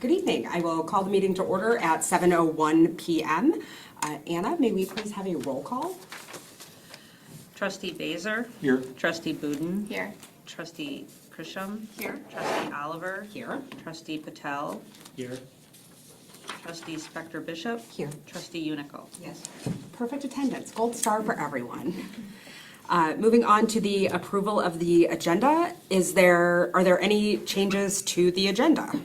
Good evening. I will call the meeting to order at 7:01 p.m. Anna, may we please have a roll call? Trustee Baser. Here. Trustee Budin. Here. Trustee Krisham. Here. Trustee Oliver. Here. Trustee Patel. Here. Trustee Spector Bishop. Here. Trustee Unico. Yes. Perfect attendance. Gold star for everyone. Moving on to the approval of the agenda, are there any changes to the agenda?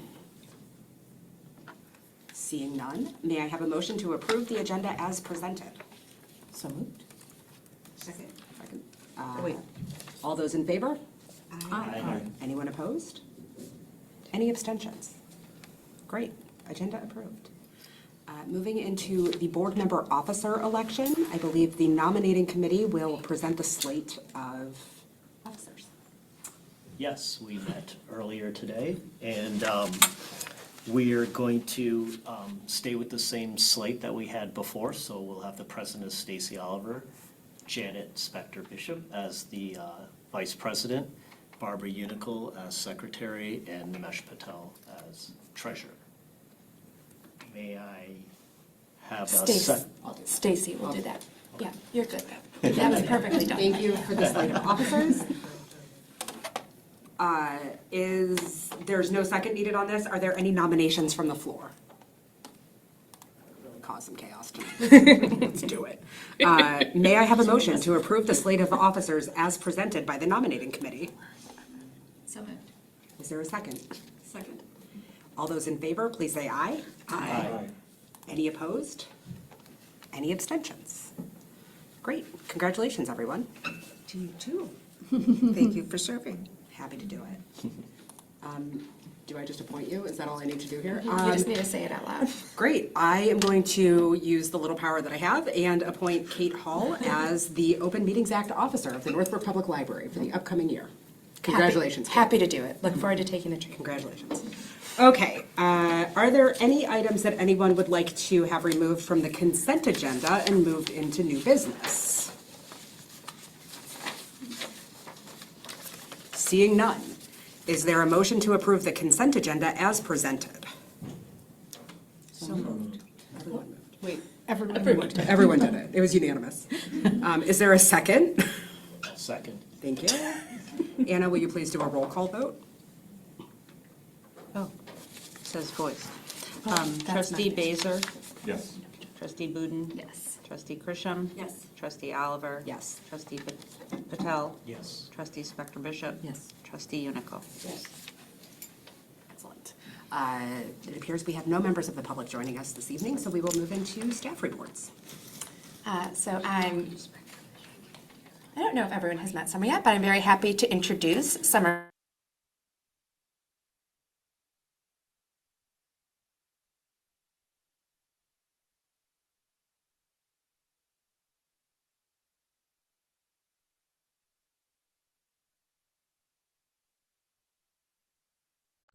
Seeing none, may I have a motion to approve the agenda as presented? So moved. Second. Wait. All those in favor? Aye. Anyone opposed? Any abstentions? Great, agenda approved. Moving into the board member officer election, I believe the nominating committee will present the slate of officers. Yes, we met earlier today, and we are going to stay with the same slate that we had before. So we'll have the president as Stacy Oliver, Janet Spector Bishop as the vice president, Barbara Unical as secretary, and Nimesh Patel as treasurer. May I have a second? Stacy will do that. Yeah, you're good. That was perfectly done. Thank you for the slate of officers. There's no second needed on this. Are there any nominations from the floor? Really cause some chaos tonight. Let's do it. May I have a motion to approve the slate of officers as presented by the nominating committee? So moved. Is there a second? Second. All those in favor, please say aye. Aye. Any opposed? Any abstentions? Great. Congratulations, everyone. To you too. Thank you for serving. Happy to do it. Do I just appoint you? Is that all I need to do here? You just need to say it out loud. Great. I am going to use the little power that I have and appoint Kate Hall as the Open Meetings Act Officer of the Northbrook Public Library for the upcoming year. Congratulations. Kate. Happy to do it. Look forward to taking the training. Congratulations. Okay. Are there any items that anyone would like to have removed from the consent agenda and moved into new business? Seeing none, is there a motion to approve the consent agenda as presented? So moved. Everyone moved. Wait, Everyone did it. It was unanimous. Is there a second? Second. Thank you. Anna, will you please do a roll call vote? Oh, it says voice. that's Trustee not- Baser. Yes. Trustee Budin. Yes. Trustee Krisham. Yes. Trustee Oliver. Yes. Trustee Patel. Yes. Trustee Spector Bishop. Yes. Trustee Unico. Yes. Excellent. It appears we have no members of the public joining us this evening, so we will move into staff reports. I don't know if everyone has met Summer yet, but I'm very happy to introduce Summer.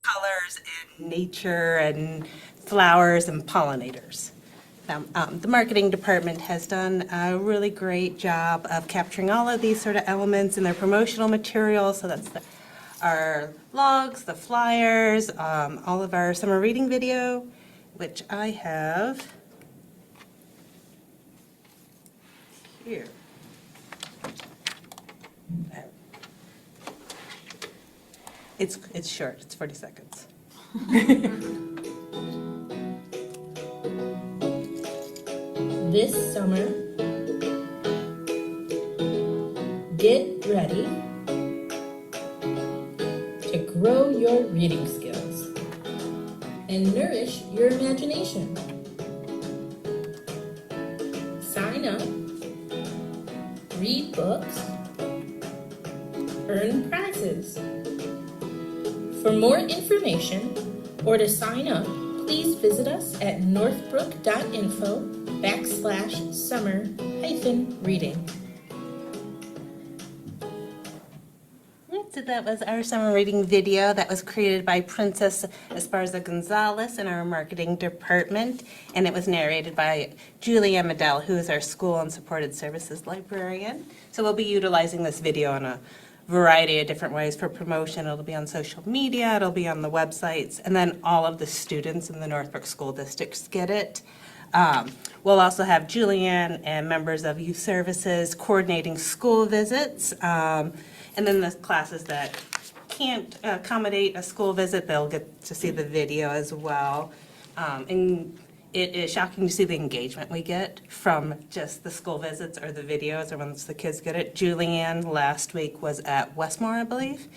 Colors and nature and flowers and pollinators. The marketing department has done a really great job of capturing all of these sort of elements in their promotional materials. So that's our logs, the flyers, all of our summer reading video, which I have here. It's short, it's 40 seconds. This summer, get ready to grow your reading skills and nourish your imagination. Sign up, read books, earn prizes. For more information or to sign up, please visit us at northbrook.info/summer-reading. So that was our summer reading video that was created by Princess Esparza Gonzalez in our marketing department, and it was narrated by Julie Amadel, who is our school and supported services librarian. So we'll be utilizing this video on a variety of different ways for promotion. It'll be on social media, it'll be on the websites, and then all of the students in the Northbrook School Districts get it. We'll also have Julianne and members of youth services coordinating school visits. And then the classes that can't accommodate a school visit, they'll get to see the video as well. And it is shocking to see the engagement we get from just the school visits or the videos or once the kids get it. Julianne last week was at Westmore, I believe,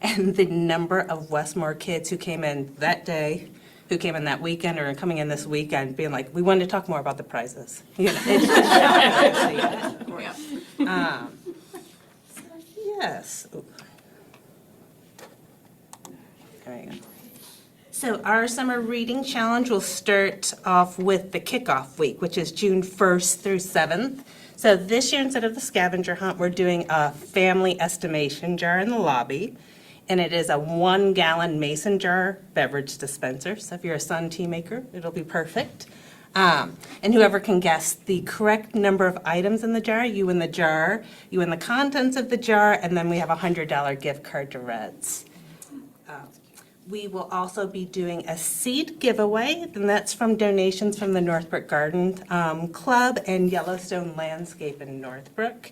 and the number of Westmore kids who came in that day, who came in that weekend or coming in this weekend, being like, we wanted to talk more about the prizes. You know, it's just shocking to see that. Yes. Ooh. There you go. So our summer reading challenge will start off with the kickoff week, which is June 1st through 7th. So this year, instead of the scavenger hunt, we're doing a family estimation jar in the lobby. And it is a 1-gallon mason jar beverage dispenser. So if you're a Sun tea maker, it'll be perfect. And whoever can guess the correct number of items in the jar, you win the jar, you win the contents of the jar, and then we have a $100 gift card to Reds. We will also be doing a seed giveaway, and that's from donations from the Northbrook Garden Club and Yellowstone Landscape in Northbrook.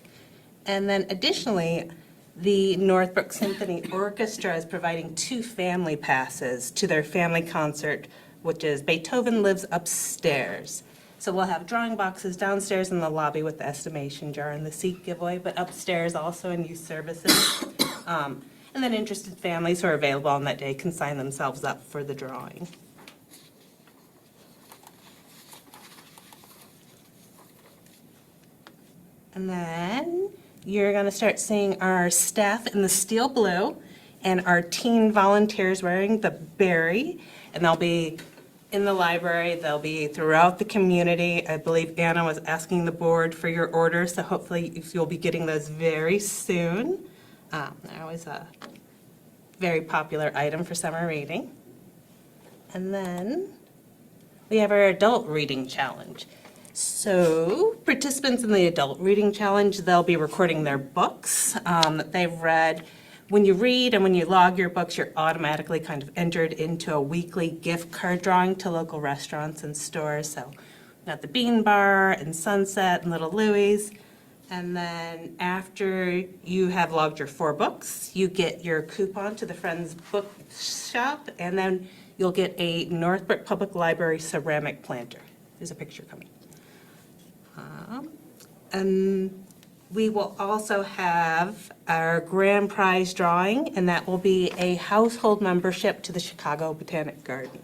And then additionally, the Northbrook Symphony Orchestra is providing 2 family passes to their family concert, which is Beethoven Lives Upstairs. So we'll have drawing boxes downstairs in the lobby with the estimation jar and the seat giveaway, but upstairs also in youth services. And then interested families who are available on that day can sign themselves up for the drawing. And then you're going to start seeing our staff in the steel blue and our teen volunteers wearing the berry. And they'll be in the library, they'll be throughout the community. I believe Anna was asking the board for your orders, so hopefully you'll be getting those very soon. They're always a very popular item for summer reading. And then we have our adult reading challenge. So participants in the adult reading challenge, they'll be recording their books that they've read. When you read and when you log your books, you're automatically kind of entered into a weekly gift card drawing to local restaurants and stores. So we got the Bean Bar and Sunset and Little Louie's. And then after you have logged your 4 books, you get your coupon to the Friends Book Shop, and then you'll get a Northbrook Public Library ceramic planter. There's a picture coming. And we will also have our grand prize drawing, and that will be a household membership to the Chicago Botanic Garden.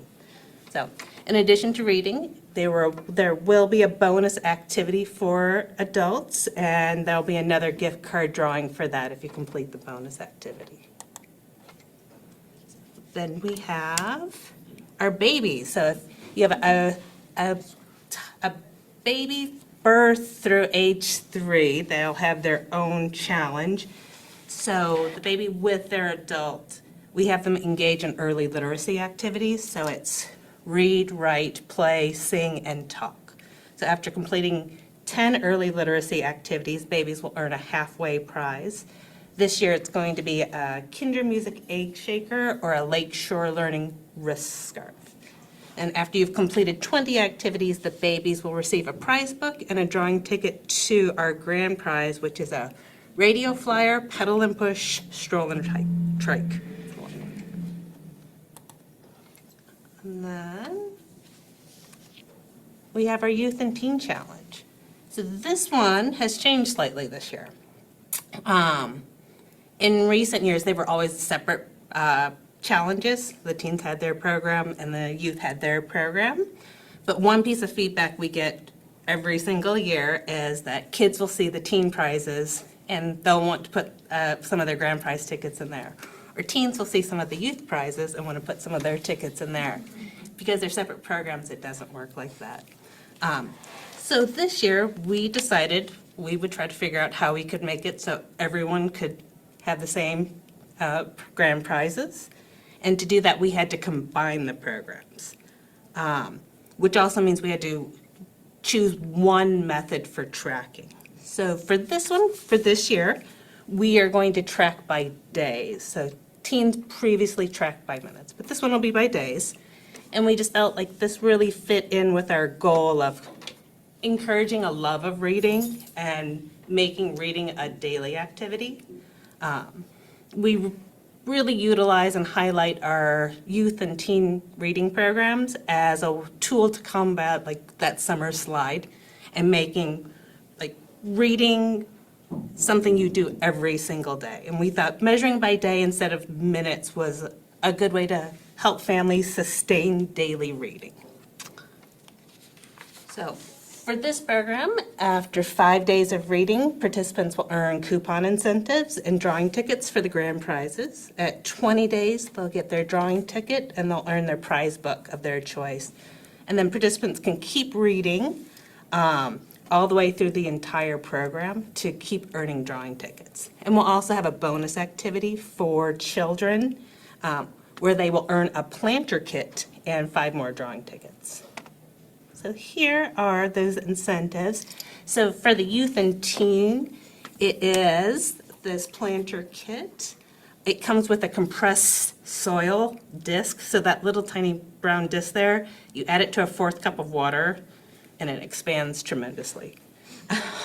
So, in addition to reading, there will be a bonus activity for adults, and there'll be another gift card drawing for that if you complete the bonus activity. Then we have our babies. So if you have a baby birth through age 3, they'll have their own challenge. So the baby with their adult, we have them engage in early literacy activities. So it's read, write, play, sing, and talk. So after completing 10 early literacy activities, babies will earn a halfway prize. This year it's going to be a Kinder Music egg shaker or a Lakeshore Learning wrist scarf. And after you've completed 20 activities, the babies will receive a prize book and a drawing ticket to our grand prize, which is a radio flyer, pedal and push, stroll and trike. And then we have our Youth and Teen Challenge. So this one has changed slightly this year. In recent years, they were always separate challenges. The teens had their program and the youth had their program. But one piece of feedback we get every single year is that kids will see the teen prizes and they'll want to put some of their grand prize tickets in there. Or teens will see some of the youth prizes and want to put some of their tickets in there. Because they're separate programs, it doesn't work like that. So this year, we decided we would try to figure out how we could make it so everyone could have the same grand prizes. And to do that, we had to combine the programs, which also means we had to choose one method for tracking. So for this one, for this year, we are going to track by days. So teens previously tracked by minutes, but this one will be by days. And we just felt like this really fit in with our goal of encouraging a love of reading and making reading a daily activity. We really utilize and highlight our youth and teen reading programs as a tool to combat like that summer slide and making like reading something you do every single day. And we thought measuring by day instead of minutes was a good way to help families sustain daily reading. So for this program, after 5 days of reading, participants will earn coupon incentives and drawing tickets for the grand prizes. At 20 days, they'll get their drawing ticket and they'll earn their prize book of their choice. And then participants can keep reading all the way through the entire program to keep earning drawing tickets. And we'll also have a bonus activity for children where they will earn a planter kit and 5 more drawing tickets. So here are those incentives. So for the youth and teen, it is this planter kit. It comes with a compressed soil disc, so that little tiny brown disc there, you add it to a 4th cup of water, and it expands tremendously.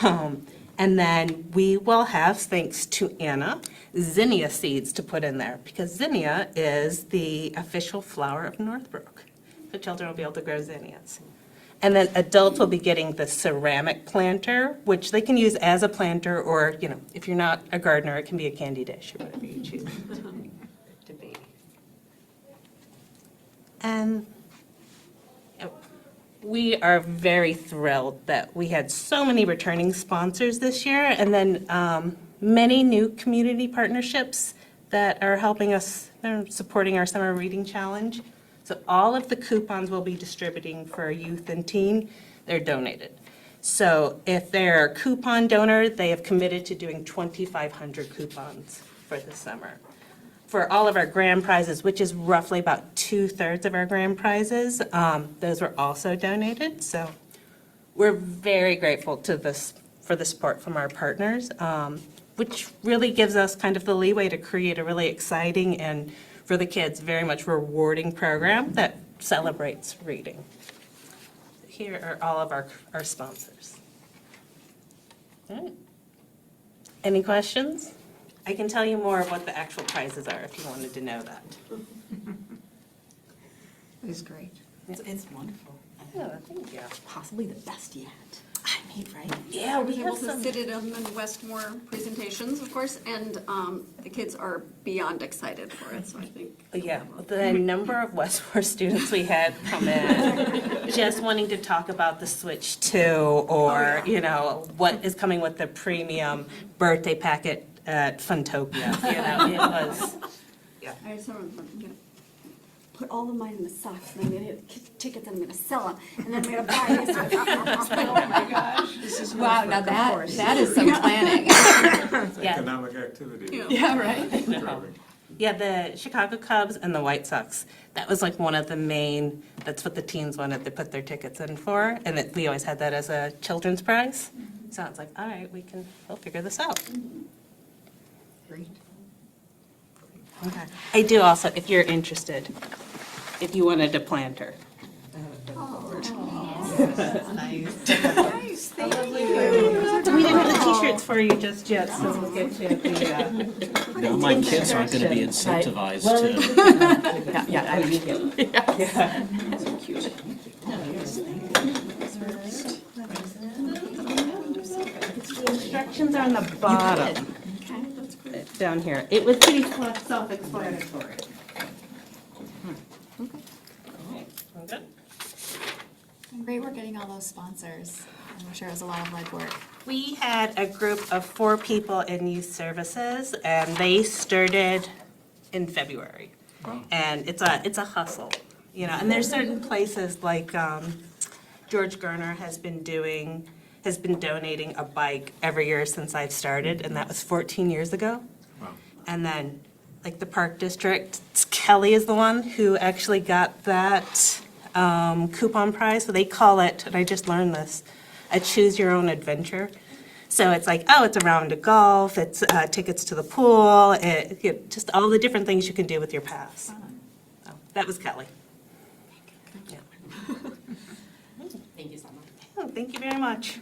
And then we will have, thanks to Anna, zinnia seeds to put in there, because zinnia is the official flower of Northbrook. The children will be able to grow zinnias. And then adults will be getting the ceramic planter, which they can use as a planter, or, you know, if you're not a gardener, it can be a candy dish or whatever you choose to be. And we are very thrilled that we had so many returning sponsors this year, and then many new community partnerships that are helping us, supporting our summer reading challenge. So all of the coupons we'll be distributing for youth and teen, they're donated. So if they're a coupon donor, they have committed to doing 2,500 coupons for the summer. For all of our grand prizes, which is roughly about 2/3 of our grand prizes, those were also donated. So we're very grateful to this for the support from our partners, which really gives us kind of the leeway to create a really exciting and, for the kids, very much rewarding program that celebrates reading. Here are all of our sponsors. All right. Any questions? I can tell you more of what the actual prizes are if you wanted to know that. It was great. It's wonderful. Oh, thank you. Possibly the best yet. I mean, right? Yeah, we Able have to some. sit in on the Westmore presentations, of course, and the kids are beyond excited for it, so I think. Yeah, the number of Westmore students we had come in, just wanting to talk about the Switch 2, or, you know, what is coming with the premium birthday packet at Funtopia, you know, it was, I had someone, put all of mine in the socks, and I'm gonna get tickets, I'm gonna sell them, and then I'm gonna buy this. Oh my gosh. Wow, now that is some planning. yeah. Economic activity. Yeah, right. Yeah, the Chicago Cubs and the White Sox, that was like one of the main, that's what the teens wanted to put their tickets in for, and we always had that as a children's prize. So it's like, all right, we'll figure this out. Great. Okay. I do also, if you're interested, if you wanted a planter. Nice, thank you. We didn't have the t-shirts for you just yet, so we'll get you the, Now, my kids aren't going to be incentivized to. Yeah, I mean, the instructions are on the bottom. Down here. It was pretty self-explanatory. Okay. Great work getting all those sponsors. I'm sure it was a lot of legwork. We had a group of 4 people in youth services, and they started in February. And it's a hustle, you know. And there's certain places like George Garner has been donating a bike every year since I've started, and that was 14 years ago. Wow. And then, like the Park District, Kelly is the one who actually got that coupon prize. So they call it, and I just learned this, a choose your own adventure. So it's like, oh, it's a round of golf, it's tickets to the pool, just all the different things you can do with your pass. So that was Kelly. Yeah. Thank you so much. Oh, thank you very much.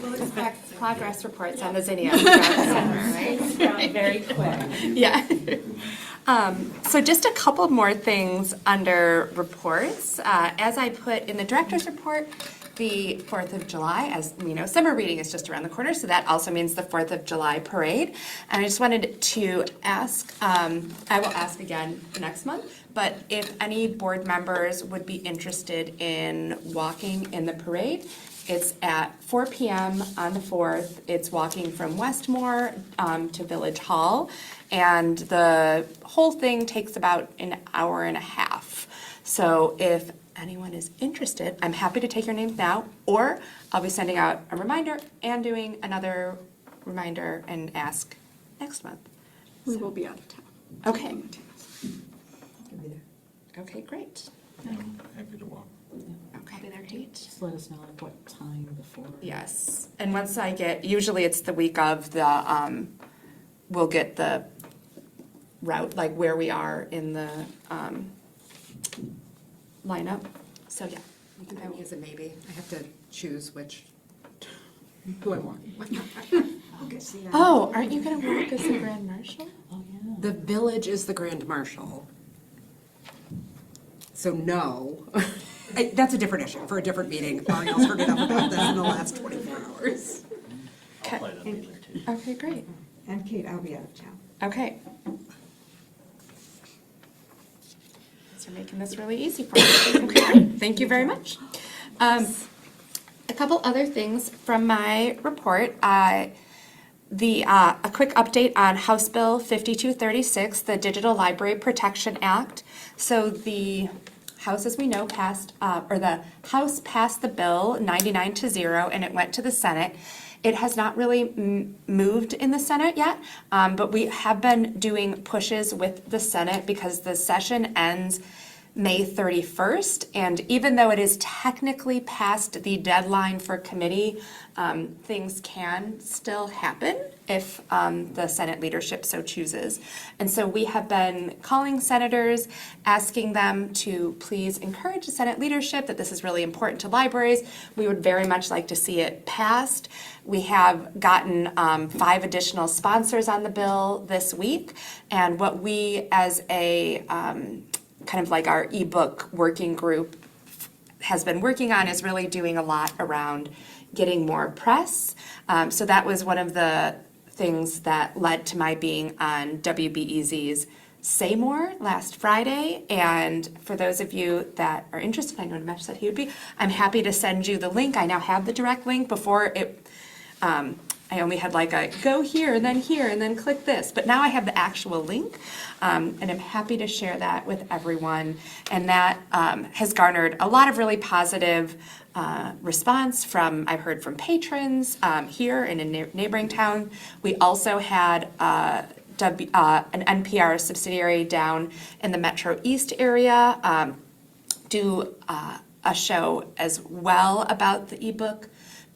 We'll expect progress reports on the Zinnia throughout the summer, right? Very quick. Yeah. So just a couple more things under reports. As I put in the director's report, the 4th of July, as you know, summer reading is just around the corner, so that also means the 4th of July parade. And I just wanted to ask, I will ask again next month, but if any board members would be interested in walking in the parade, it's at 4 p.m. on the 4th. It's walking from Westmore to Village Hall, and the whole thing takes about an hour and a half. So if anyone is interested, I'm happy to take your names now, or I'll be sending out a reminder and doing another reminder and ask next month. We will be out of town. Okay. Okay, great. Happy to walk. Okay, there, Kate. Just let us know like what time before. Yes, and once I get, usually it's the week of the, we'll get the route, like where we are in the lineup, so yeah. You can put me as a maybe. I have to choose who I want. Oh, aren't you gonna work as the Grand Marshal? Oh, yeah. The village is the Grand Marshal. So no. That's a different issue for a different meeting. Ariel's heard enough about this in the last 24 hours. I'll play that later too. Okay, great. And Kate, I'll be out of town. Okay. So you're making this really easy for me. Okay, thank you very much. A couple other things from my report. A quick update on House Bill 5236, the Digital Library Protection Act. So the House, as we know, the House passed the bill 99-0, and it went to the Senate. It has not really moved in the Senate yet, but we have been doing pushes with the Senate because the session ends May 31st, and even though it is technically past the deadline for committee, things can still happen if the Senate leadership so chooses. And so we have been calling senators, asking them to please encourage the Senate leadership that this is really important to libraries. We would very much like to see it passed. We have gotten 5 additional sponsors on the bill this week, and what we as a kind of like our ebook working group has been working on is really doing a lot around getting more press. So that was one of the things that led to my being on WBEZ's Say More last Friday. And for those of you that are interested, I know Nimesh said he would be, I'm happy to send you the link. I now have the direct link. Before it, I only had like a go here and then click this, but now I have the actual link, and I'm happy to share that with everyone. And that has garnered a lot of really positive response from, I've heard from patrons here and in neighboring town. We also had an NPR subsidiary down in the Metro East area do a show as well about the ebook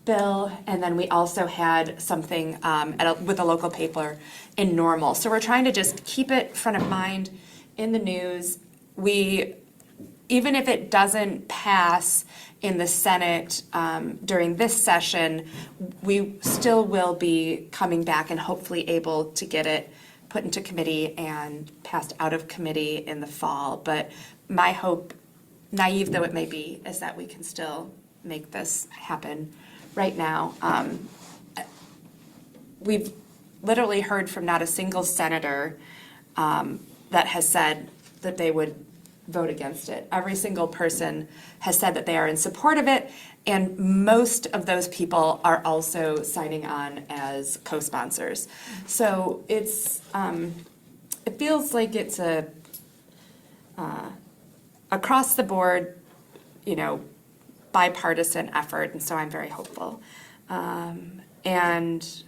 bill, and then we also had something with a local paper in Normal. So we're trying to just keep it front of mind in the news. Even if it doesn't pass in the Senate during this session, we still will be coming back and hopefully able to get it put into committee and passed out of committee in the fall. But my hope, naive though it may be, is that we can still make this happen right now. We've literally heard from not a single senator that has said that they would vote against it. Every single person has said that they are in support of it, and most of those people are also signing on as co-sponsors. So it's it feels like it's a across the board, bipartisan effort, and so I'm very hopeful. And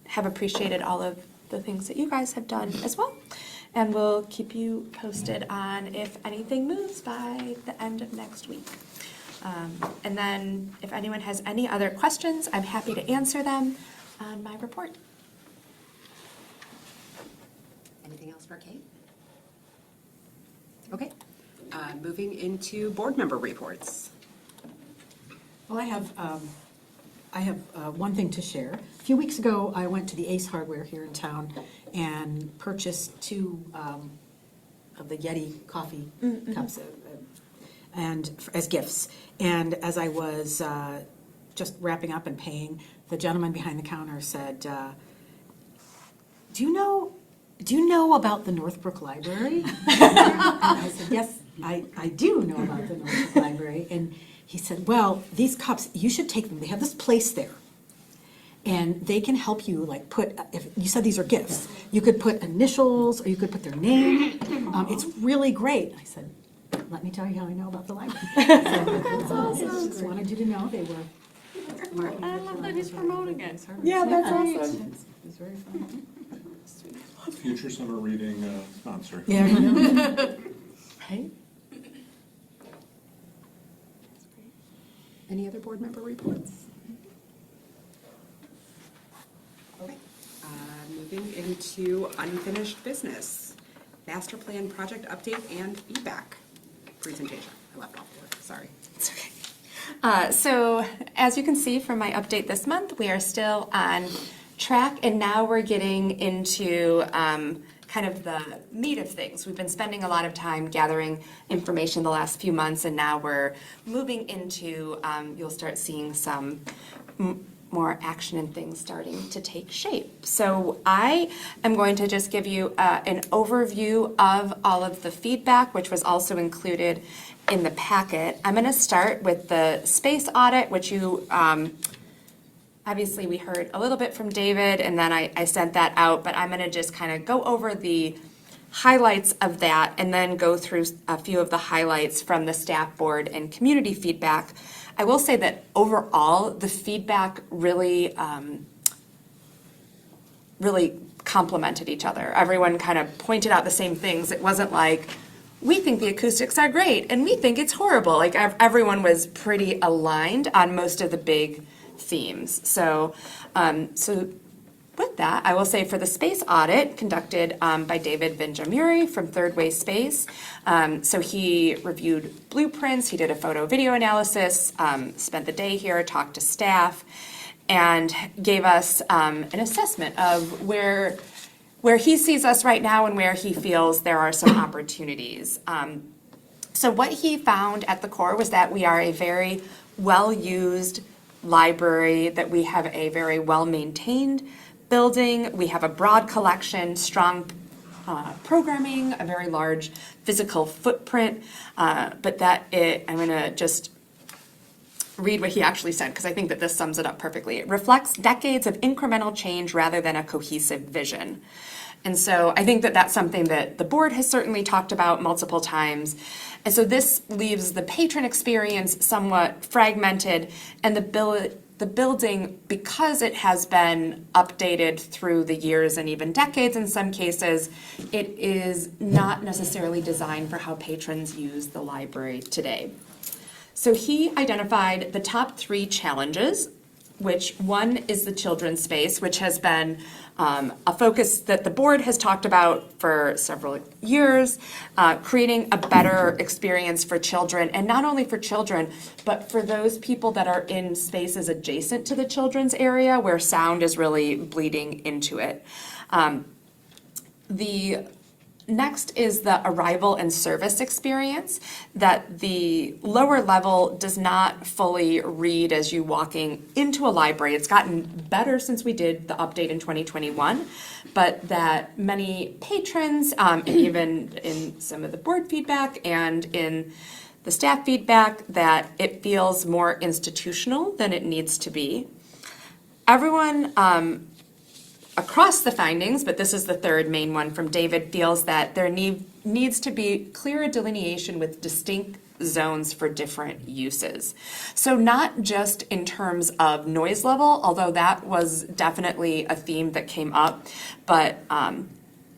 have appreciated all of the things that you guys have done as well. And we'll keep you posted on if anything moves by the end of next week. And then if anyone has any other questions, I'm happy to answer them on my report. Anything else for Kate? Okay, moving into board member reports. Well, I have one thing to share. A few weeks ago, I went to the Ace Hardware here in town and purchased 2 of the Yeti coffee cups as gifts. And as I was just wrapping up and paying, the gentleman behind the counter said, "Do you know about the Northbrook Library?" And I said, "Yes, I do know about the Northbrook Library." And he said, "Well, these cups, you should take them. They have this place there. And they can help you, like, put, if you said these are gifts, you could put initials or you could put their name. It's really great." I said, "Let me tell you how I know about the library." That's awesome. Just wanted you to know they were. I love that he's promoting it. Yeah, that's awesome. It was very fun. Future summer reading sponsor. Yeah, you know. Right? Any other board member reports? Okay, moving into unfinished business. Master plan project update and feedback presentation. I left off there, sorry. It's okay. So as you can see from my update this month, we are still on track, and now we're getting into kind of the meat of things. We've been spending a lot of time gathering information the last few months, and now we're moving into, you'll start seeing some more action and things starting to take shape. So I am going to just give you an overview of all of the feedback, which was also included in the packet. I'm going to start with the space audit, which you obviously we heard a little bit from David, and then I sent that out, but I'm going to just kind of go over the highlights of that and then go through a few of the highlights from the staff board and community feedback. I will say that overall, the feedback really, really complemented each other. Everyone kind of pointed out the same things. It wasn't like, we think the acoustics are great and we think it's horrible. Like everyone was pretty aligned on most of the big themes. So with that, I will say for the space audit conducted by David Benjamuri from Third Way Space, so he reviewed blueprints, he did a photo video analysis, spent the day here, talked to staff, and gave us an assessment of where he sees us right now and where he feels there are some opportunities. So what he found at the core was that we are a very well-used library, that we have a very well-maintained building, we have a broad collection, strong programming, a very large physical footprint, but that I'm going to just read what he actually said, because I think that this sums it up perfectly. It reflects decades of incremental change rather than a cohesive vision. And so I think that that's something that the board has certainly talked about multiple times. And so this leaves the patron experience somewhat fragmented, and the building, because it has been updated through the years and even decades in some cases, it is not necessarily designed for how patrons use the library today. So he identified the top 3 challenges, which one is the children's space, which has been a focus that the board has talked about for several years, creating a better experience for children, and not only for children, but for those people that are in spaces adjacent to the children's area where sound is really bleeding into it. The next is the arrival and service experience, that the lower level does not fully read as you walking into a library. It's gotten better since we did the update in 2021, but that many patrons, and even in some of the board feedback and in the staff feedback, that it feels more institutional than it needs to be. Everyone across the findings, but this is the third main one from David, feels that there needs to be clearer delineation with distinct zones for different uses. So not just in terms of noise level, although that was definitely a theme that came up, but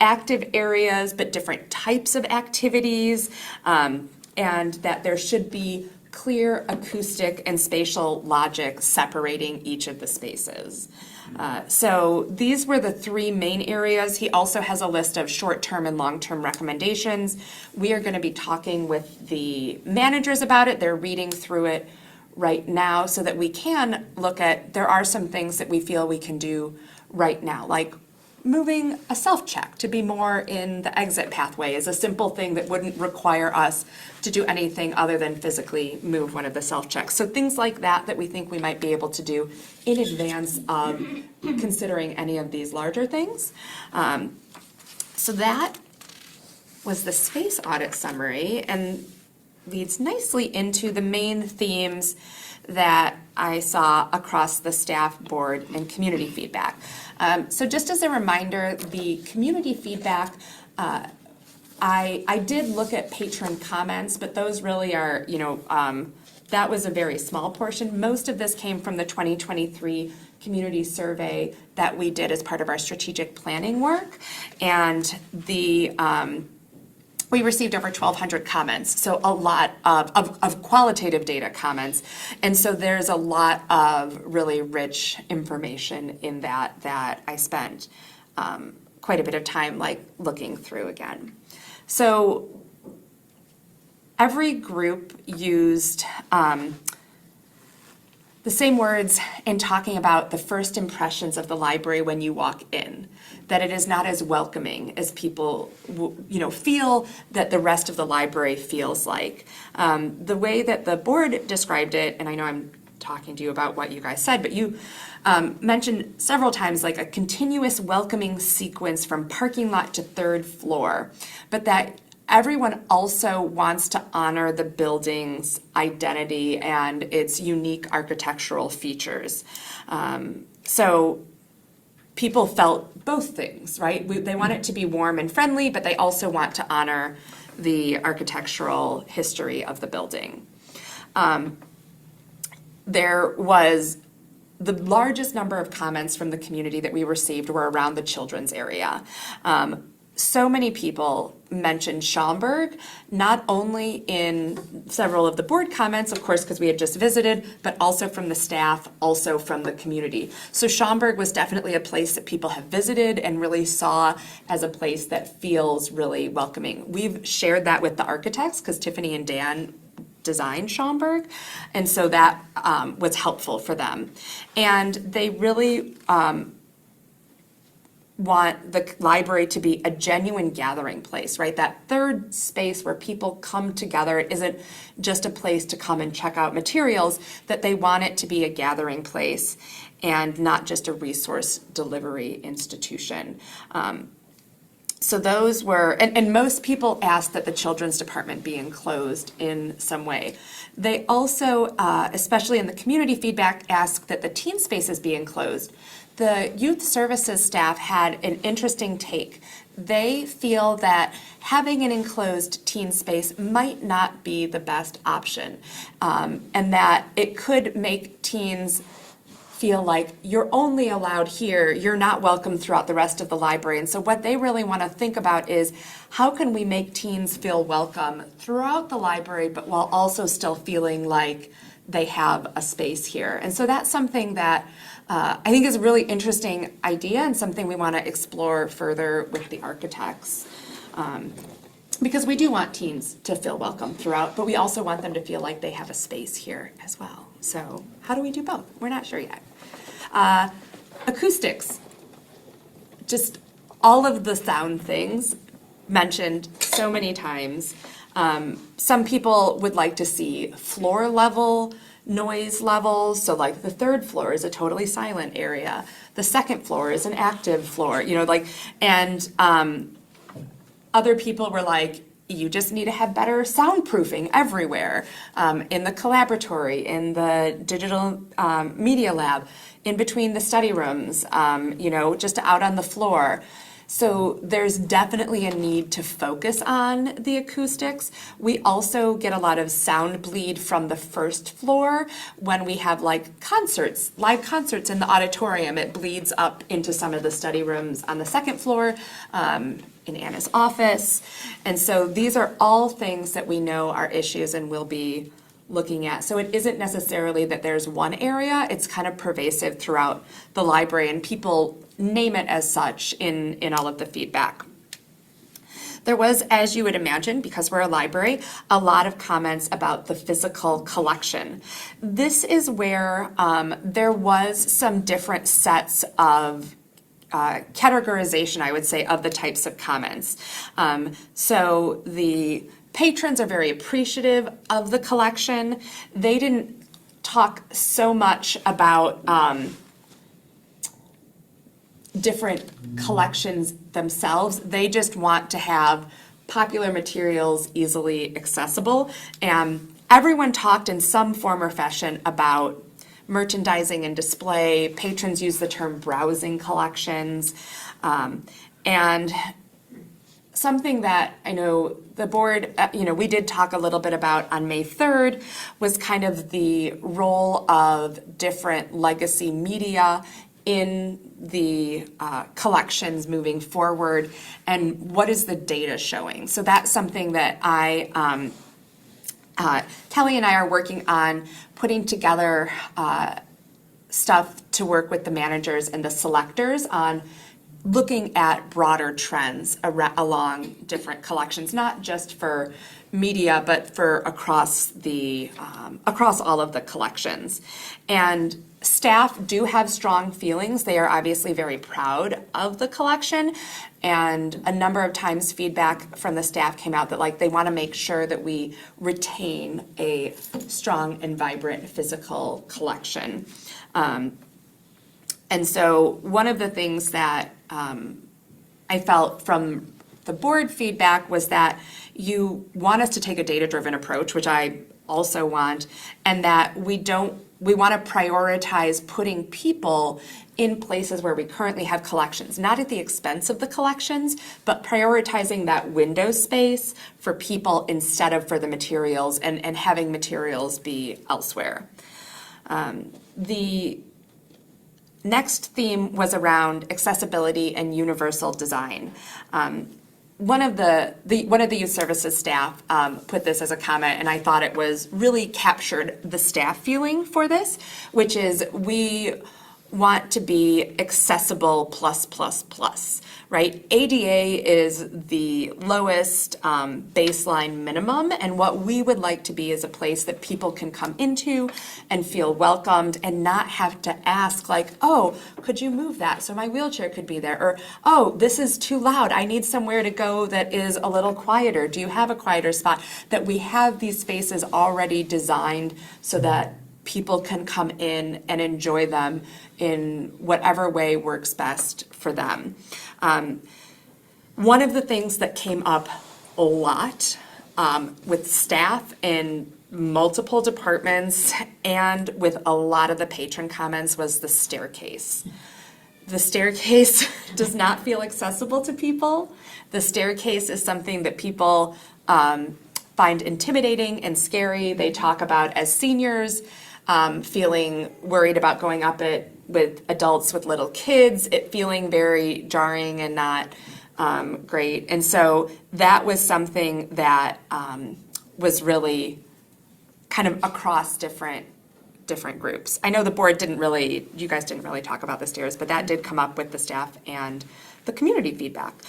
active areas, but different types of activities, and that there should be clear acoustic and spatial logic separating each of the spaces. So these were the three main areas. He also has a list of short-term and long-term recommendations. We are going to be talking with the managers about it. They're reading through it right now so that we can look at, there are some things that we feel we can do right now, like moving a self-check to be more in the exit pathway is a simple thing that wouldn't require us to do anything other than physically move one of the self-checks. So things like that that we think we might be able to do in advance of considering any of these larger things. So that was the space audit summary and leads nicely into the main themes that I saw across the staff, board, and community feedback. So just as a reminder, the community feedback, I did look at patron comments, but those really are, that was a very small portion. Most of this came from the 2023 community survey that we did as part of our strategic planning work. And we received over 1,200 comments, so a lot of qualitative data comments. And so there's a lot of really rich information in that I spent quite a bit of time looking through again. So every group used the same words in talking about the first impressions of the library when you walk in, that it is not as welcoming as people feel that the rest of the library feels like. The way that the board described it, and I know I'm talking to you about what you guys said, but you mentioned several times like a continuous welcoming sequence from parking lot to third floor, but that everyone also wants to honor the building's identity and its unique architectural features. So people felt both things, right? They want it to be warm and friendly, but they also want to honor the architectural history of the building. There was the largest number of comments from the community that we received were around the children's area. So many people mentioned Schaumburg, not only in several of the board comments, of course, because we had just visited, but also from the staff, also from the community. So Schaumburg was definitely a place that people have visited and really saw as a place that feels really welcoming. We've shared that with the architects because Tiffany and Dan designed Schaumburg, and so that was helpful for them. And they really want the library to be a genuine gathering place, right? That third space where people come together. It isn't just a place to come and check out materials, that they want it to be a gathering place and not just a resource delivery institution. So those were, and most people asked that the children's department be enclosed in some way. They also, especially in the community feedback, asked that the teen spaces be enclosed. The youth services staff had an interesting take. They feel that having an enclosed teen space might not be the best option, and that it could make teens feel like you're only allowed here, you're not welcome throughout the rest of the library. And so what they really want to think about is how can we make teens feel welcome throughout the library, but while also still feeling like they have a space here. And so that's something that I think is a really interesting idea and something we want to explore further with the architects. Because we do want teens to feel welcome throughout, but we also want them to feel like they have a space here as well. So how do we do both? We're not sure yet. Acoustics, just all of the sound things mentioned so many times. Some people would like to see floor level noise levels. So like the third floor is a totally silent area. The second floor is an active floor, and other people were like, you just need to have better soundproofing everywhere, in the collaboratory, in the digital media lab, in between the study rooms, just out on the floor. So there's definitely a need to focus on the acoustics. We also get a lot of sound bleed from the first floor when we have concerts, live concerts in the auditorium. It bleeds up into some of the study rooms on the second floor, in Anna's office. And so these are all things that we know are issues and will be looking at. So it isn't necessarily that there's one area, it's kind of pervasive throughout the library, and people name it as such in all of the feedback. There was, as you would imagine, because we're a library, a lot of comments about the physical collection. This is where there was some different sets of categorization, I would say, of the types of comments. So the patrons are very appreciative of the collection. They didn't talk so much about different collections themselves. They just want to have popular materials easily accessible. And everyone talked in some form or fashion about merchandising and display. Patrons use the term browsing collections. And something that I know the board, we did talk a little bit about on May 3rd was kind of the role of different legacy media in the collections moving forward, and what is the data showing. So that's something that Kelly and I are working on putting together stuff to work with the managers and the selectors on looking at broader trends along different collections, not just for media, but for across all of the collections. And staff do have strong feelings. They are obviously very proud of the collection, and a number of times feedback from the staff came out that they want to make sure that we retain a strong and vibrant physical collection. And so one of the things that I felt from the board feedback was that you want us to take a data-driven approach, which I also want, and that we want to prioritize putting people in places where we currently have collections, not at the expense of the collections, but prioritizing that window space for people instead of for the materials, and having materials be elsewhere. The next theme was around accessibility and universal design. One of the youth services staff put this as a comment, and I thought it really captured the staff feeling for this, which is we want to be accessible plus, right? ADA is the lowest baseline minimum, and what we would like to be is a place that people can come into and feel welcomed and not have to ask oh, could you move that so my wheelchair could be there? Or, oh, this is too loud. I need somewhere to go that is a little quieter. Do you have a quieter spot? That we have these spaces already designed so that people can come in and enjoy them in whatever way works best for them. One of the things that came up a lot with staff in multiple departments and with a lot of the patron comments was the staircase. The staircase does not feel accessible to people. The staircase is something that people find intimidating and scary. They talk about as seniors feeling worried about going up it with adults with little kids, it feeling very jarring and not great. And so that was something that was really kind of across different groups. I know the board you guys didn't really talk about the stairs, but that did come up with the staff and the community feedback.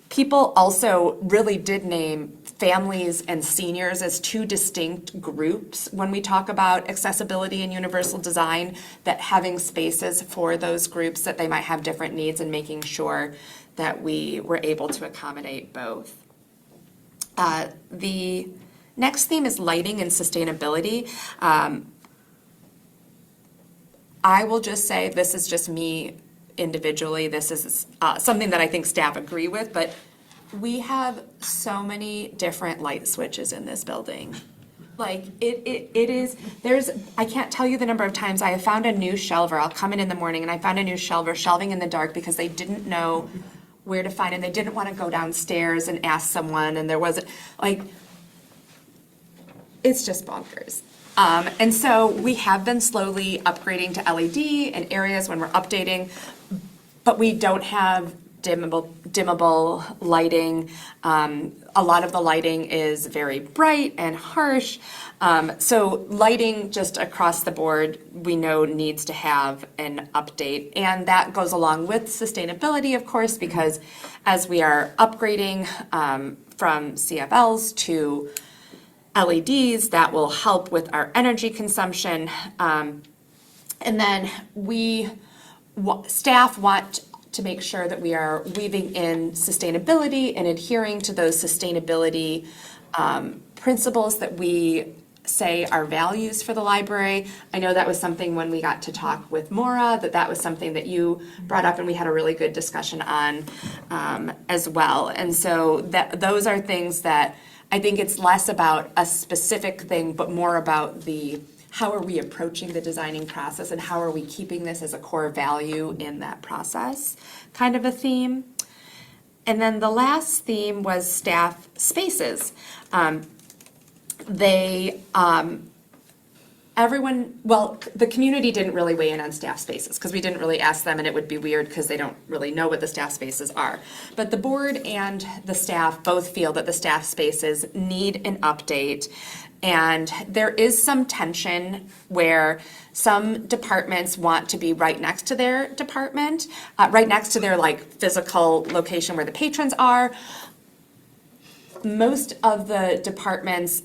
People also really did name families and seniors as two distinct groups when we talk about accessibility and universal design, that having spaces for those groups, that they might have different needs, and making sure that we were able to accommodate both. The next theme is lighting and sustainability. I will just say, this is just me individually, this is something that I think staff agree with, but we have so many different light switches in this building. It is, I can't tell you the number of times I have found a new shelver. I'll come in the morning and I found a new shelving in the dark because they didn't know where to find it. They didn't want to go downstairs and ask someone, and there wasn't, it's just bonkers. And so we have been slowly upgrading to LED in areas when we're updating, but we don't have dimmable lighting. A lot of the lighting is very bright and harsh. So lighting just across the board, we know needs to have an update. And that goes along with sustainability, of course, because as we are upgrading from CFLs to LEDs, that will help with our energy consumption. And then staff want to make sure that we are weaving in sustainability and adhering to those sustainability principles that we say are values for the library. I know that was something when we got to talk with Maura, that was something that you brought up and we had a really good discussion on as well. And so those are things that I think it's less about a specific thing, but more about how are we approaching the designing process and how are we keeping this as a core value in that process, kind of a theme. And then the last theme was staff spaces. The community didn't really weigh in on staff spaces because we didn't really ask them, and it would be weird because they don't really know what the staff spaces are. But the board and the staff both feel that the staff spaces need an update. And there is some tension where some departments want to be right next to their department, right next to their physical location where the patrons are. Most of the departments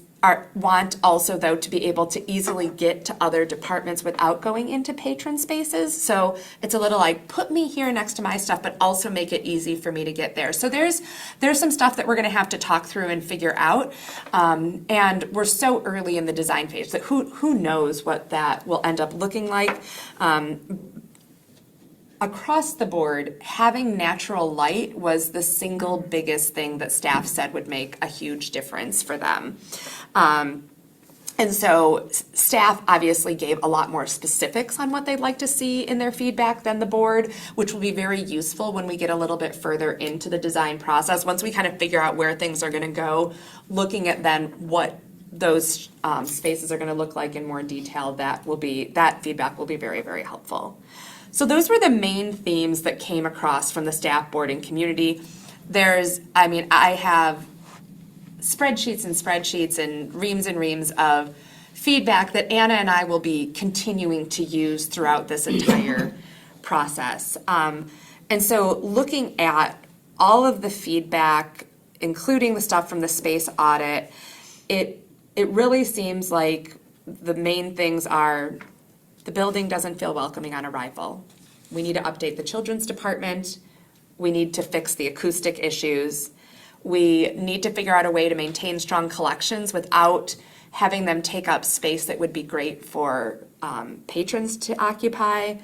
want also, though, to be able to easily get to other departments without going into patron spaces. So it's a little put me here next to my stuff, but also make it easy for me to get there. So there's some stuff that we're going to have to talk through and figure out. And we're so early in the design phase that who knows what that will end up looking like. Across the board, having natural light was the single biggest thing that staff said would make a huge difference for them. And so staff obviously gave a lot more specifics on what they'd like to see in their feedback than the board, which will be very useful when we get a little bit further into the design process. Once we kind of figure out where things are going to go, looking at then what those spaces are going to look like in more detail, that feedback will be very, very helpful. So those were the main themes that came across from the staff, board, and community. I have spreadsheets and reams of feedback that Anna and I will be continuing to use throughout this entire process. And so looking at all of the feedback, including the stuff from the space audit, it really seems like the main things are: the building doesn't feel welcoming on arrival. We need to update the children's department. We need to fix the acoustic issues. We need to figure out a way to maintain strong collections without having them take up space that would be great for patrons to occupy,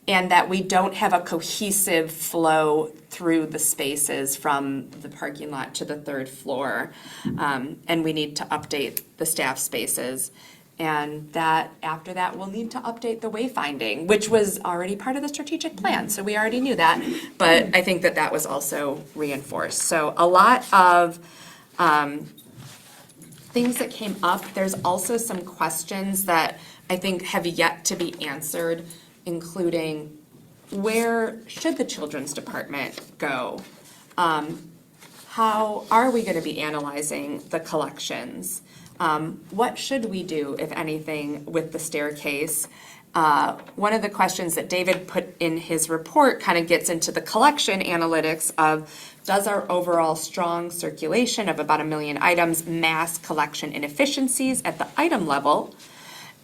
and that we don't have a cohesive flow through the spaces from the parking lot to the third floor. And we need to update the staff spaces. And that after that, we'll need to update the wayfinding, which was already part of the strategic plan. So we already knew that, but I think that was also reinforced. So a lot of things that came up. There's also some questions that I think have yet to be answered, including where should the children's department go? How are we going to be analyzing the collections? What should we do, if anything, with the staircase? One of the questions that David put in his report kind of gets into the collection analytics of, does our overall strong circulation of about 1 million items mask collection inefficiencies at the item level?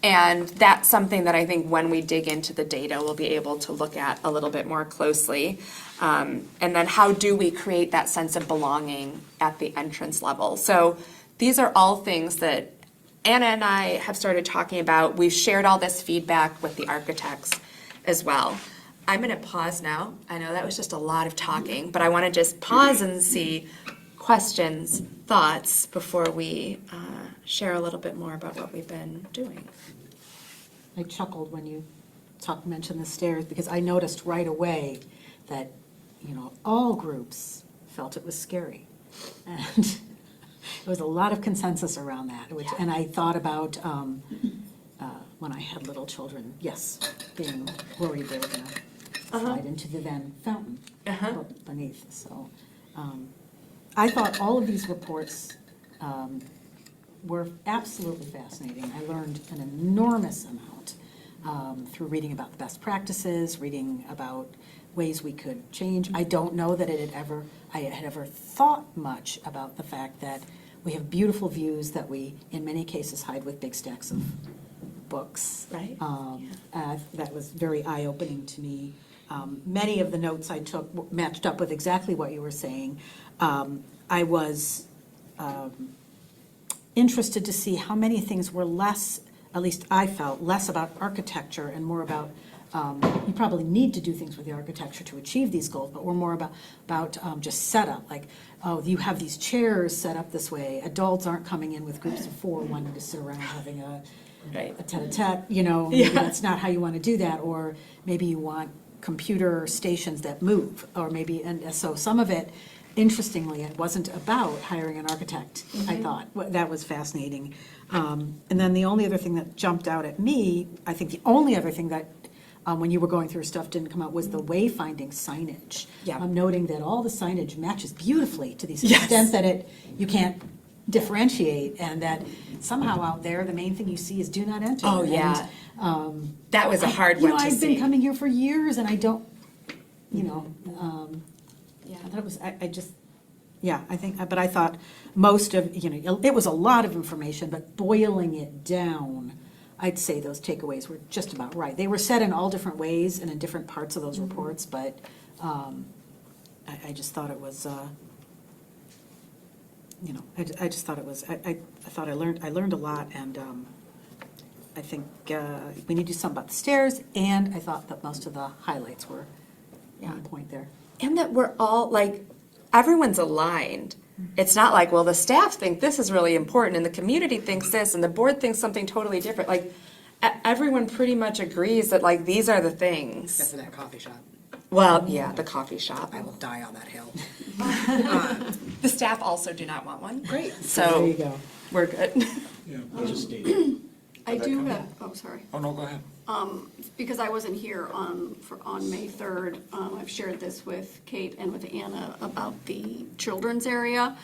And that's something that I think when we dig into the data, we'll be able to look at a little bit more closely. And then how do we create that sense of belonging at the entrance level? So these are all things that Anna and I have started talking about. We've shared all this feedback with the architects as well. I'm going to pause now. I know that was just a lot of talking, but I want to just pause and see questions, thoughts before we share a little bit more about what we've been doing. I chuckled when you mentioned the stairs, because I noticed right away that, all groups felt it was scary. And there was a lot of consensus around that, and I thought about when I had little children, yes, being worried they were going to slide into the then fountain beneath. So I thought all of these reports were absolutely fascinating. I learned an enormous amount through reading about the best practices, reading about ways we could change. I don't know that I had ever thought much about the fact that we have beautiful views that we, in many cases, hide with big stacks of books. Right. That was very eye-opening to me. Many of the notes I took matched up with exactly what you were saying. I was interested to see how many things were less, at least I felt, less about architecture and more about, you probably need to do things with the architecture to achieve these goals, but we're more about just setup, like, oh, you have these chairs set up this way, adults aren't coming in with groups of 4 wanting to sit around having a tete-a-tete, maybe that's not how you want to do that, or maybe you want computer stations that move, or maybe, and so some of it, interestingly, it wasn't about hiring an architect, I thought. That was fascinating. And then the only other thing that jumped out at me, I think the only other thing that, when you were going through stuff didn't come out, was the wayfinding signage. Yeah. I'm noting that all the signage matches beautifully to the extent that you can't differentiate, and that somehow out there, the main thing you see is do not enter. Oh, yeah. And, That was a hard one to I've see. been coming here for years, and I don't, Yeah. I thought it was, I just, yeah, I think, but I thought most of, it was a lot of information, but boiling it down, I'd say those takeaways were just about right. They were said in all different ways and in different parts of those reports, but I just thought it was, I just thought it was, I thought I learned a lot, and I think we need to do something about the stairs, and I thought that most of the highlights were on point there. And that we're all, like, everyone's aligned. It's not like, well, the staff think this is really important, and the community thinks this, and the board thinks something totally different. Like, everyone pretty much agrees that, like, these are the things. Except for that coffee shop. Well, yeah, the coffee shop. I will die on that hill. The staff also do not want one. Great. There So, you go. we're good. Yeah. Just stated. I do have, oh, sorry. Oh, no, go ahead. Because I wasn't here on May 3rd, I've shared this with Kate and with Anna about the children's area.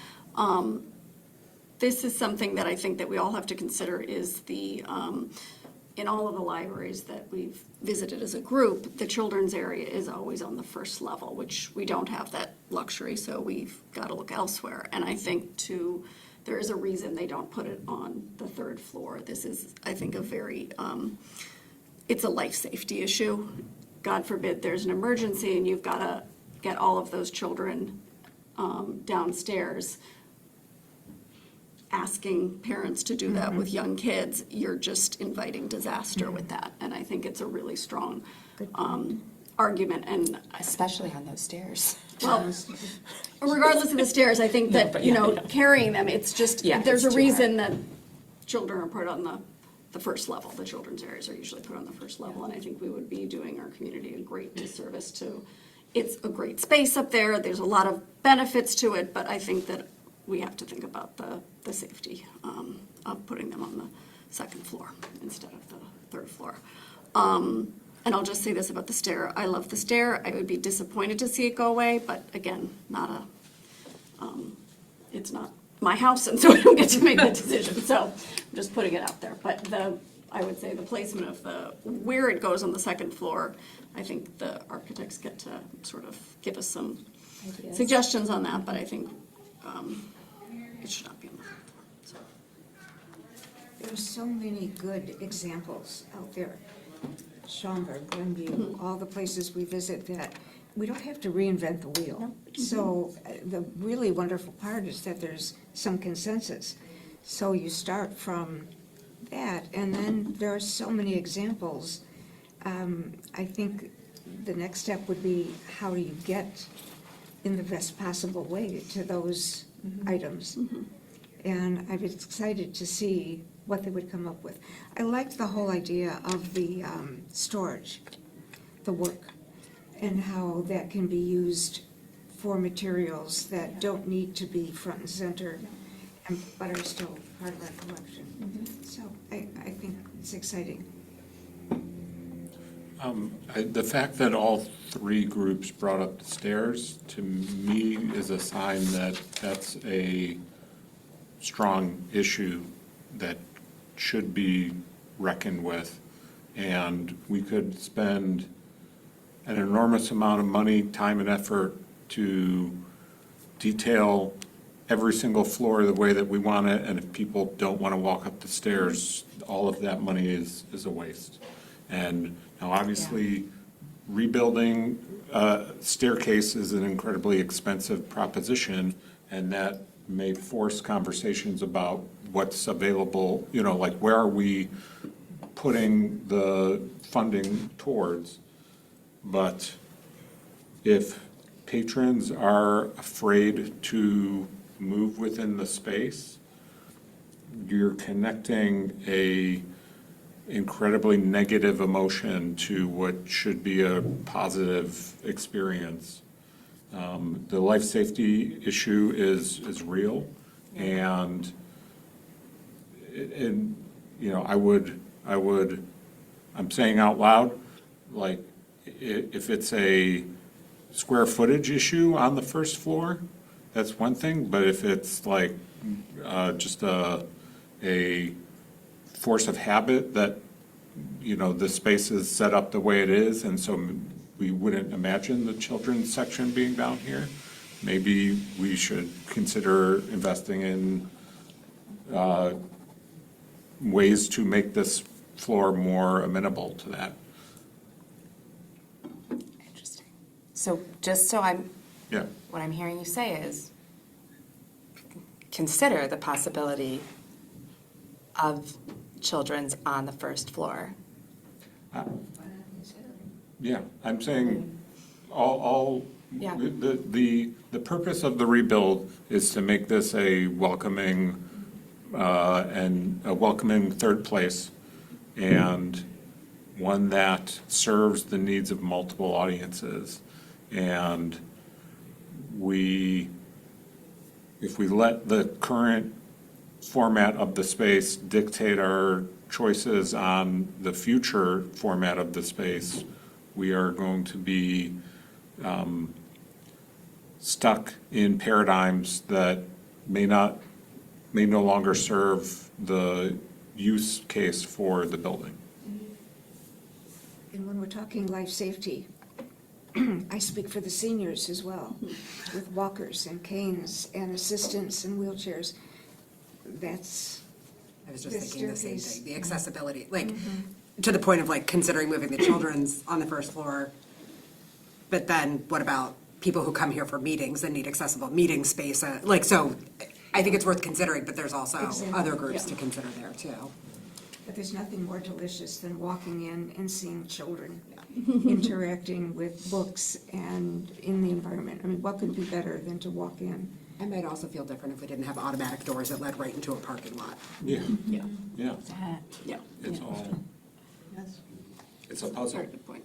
This is something that I think that we all have to consider is in all of the libraries that we've visited as a group, the children's area is always on the first level, which we don't have that luxury, so we've got to look elsewhere. And I think there is a reason they don't put it on the 3rd floor. This is, I think, a very, it's a life safety issue. God forbid there's an emergency and you've got to get all of those children downstairs. Asking parents to do that with young kids, you're just inviting disaster with that. And I think it's a really strong argument. And Especially on those stairs. well, regardless of the stairs, I think that, carrying them, it's just, Yeah, there's a it's too reason that children are put on the first level. The children's areas are usually put on the first level, and I think we would be doing our community a great disservice to, it's a great space up there, there's a lot of benefits to it, but I think that we have to think about the safety of putting them on the 2nd floor instead of the 3rd floor. And I'll just say this about the stair. I love the stair. I would be disappointed to see it go away, but again, it's not my house, and so I don't get to make that decision. So I'm just putting it out there. But I would say the placement of where it goes on the 2nd floor, I think the architects get to sort of give us some suggestions on that, but I think it should not be on the 3rd floor. So. There's so many good examples out there. Schaumburg, Glenview, all the places we visit that we don't have to reinvent the wheel. So the really wonderful part is that there's some consensus. So you start from that, and then there are so many examples. I think the next step would be, how do you get in the best possible way to those items? And I was excited to see what they would come up with. I liked the whole idea of the storage, the work, and how that can be used for materials that don't need to be front and center, but are still part of our collection. So I think it's exciting. The fact that all three groups brought up the stairs, to me, is a sign that that's a strong issue that should be reckoned with. And we could spend an enormous amount of money, time, and effort to detail every single floor the way that we want it, and if people don't want to walk up the stairs, all of that money is a waste. And now, obviously, rebuilding a staircase is an incredibly expensive proposition, and that may force conversations about what's available, like where are we putting the funding towards? But if patrons are afraid to move within the space, you're connecting a incredibly negative emotion to what should be a positive experience. The life safety issue is real, and I'm saying out loud, like, if it's a square footage issue on the first floor, that's one thing, but if it's like just a force of habit that, the space is set up the way it is, and so we wouldn't imagine the children's section being down here, maybe we should consider investing in ways to make this floor more amenable to that. Interesting. So just so I'm, Yeah. what I'm hearing you say is consider the possibility of children's on the first floor. Yeah, I'm saying all, Yeah. the purpose of the rebuild is to make this a welcoming, and a welcoming third place, and one that serves the needs of multiple audiences. And if we let the current format of the space dictate our choices on the future format of the space, we are going to be stuck in paradigms that may no longer serve the use case for the building. And when we're talking life safety, I speak for the seniors as well, with walkers and canes and assistants and wheelchairs. I was just thinking the same staircase. thing, the accessibility, to the point of considering moving the children's on the first floor. But then what about people who come here for meetings and need accessible meeting space? So I think it's worth considering, but there's also Exactly. other groups Yeah. to consider there too. But there's nothing more delicious than walking in and seeing children interacting with books and in the environment. I mean, what could be better than to walk in? I might also feel different if we didn't have automatic doors that led right into a parking lot. Yeah, Yeah, yeah, yeah. it's all, it's a puzzle. Very good point.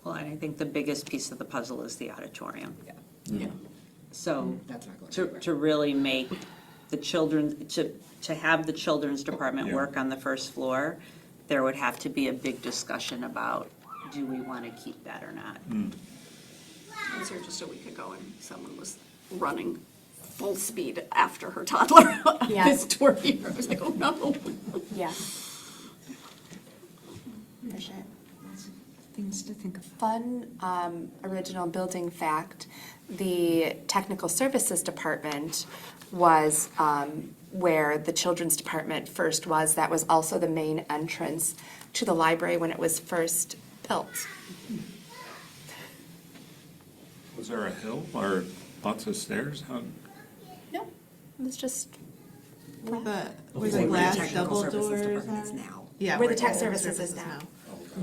Well, and I think the biggest piece of the puzzle is the auditorium. Yeah. So That's not going to anywhere. to really make the children, to have the children's department Yeah. work on the first floor, there would have to be a big discussion about, do we want to keep that or not? I was here just a week ago and someone was running full speed after her toddler on Yeah. this tour here. I was like, oh no. Yeah. For sure. Things to think of. Fun original building fact, the technical services department was where the children's department first was. That was also the main entrance to the library when it was first built. Was there a hill or lots of stairs? No, it was just Where the Where glass technical double services doors department is are? now. Yeah. where the tech technical services is now.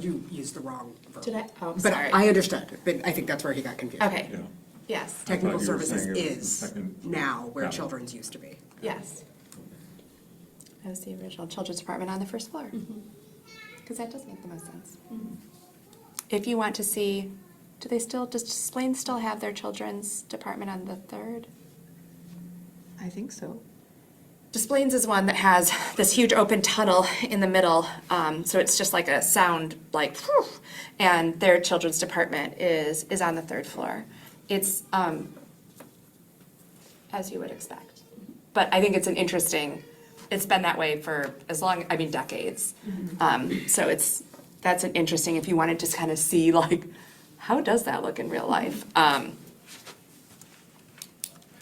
You used the wrong verb. Did I? Oh, But sorry. I understood, but I think that's where he got confused. Okay, Yeah. yes, Technical I thought you were services saying it was the is second- now where Yeah. children's used to be. yes. That was the original children's department on the first floor. Because that does make the most sense. If you want to see, does Splain still have their children's department on the third? I think so. Displays is one that has this huge open tunnel in the middle, so it's just like a sound, like, whew, and their children's department is on the 3rd floor. It's, as you would expect. But I think it's it's been that way for decades. So that's an interesting, if you want to just kind of see, like, how does that look in real life?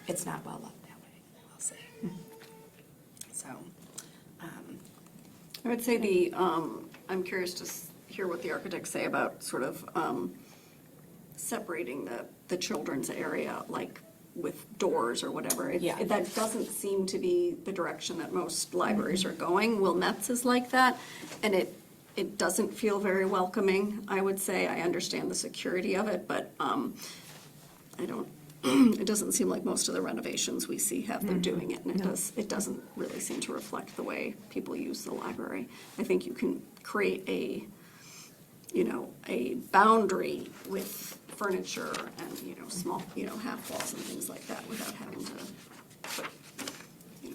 It's not well loved that way, I'll say. So, I would say I'm curious to hear what the architects say about sort of separating the children's area, like with doors or whatever. Yeah. That doesn't seem to be the direction that most libraries are going. Wilmette's is like that, and it doesn't feel very welcoming, I would say. I understand the security of it, but I don't, it doesn't seem like most of the renovations we see have them doing it, and it doesn't really seem to reflect the way people use the library. I think you can create a boundary with furniture and, small, half walls and things like that without having to put,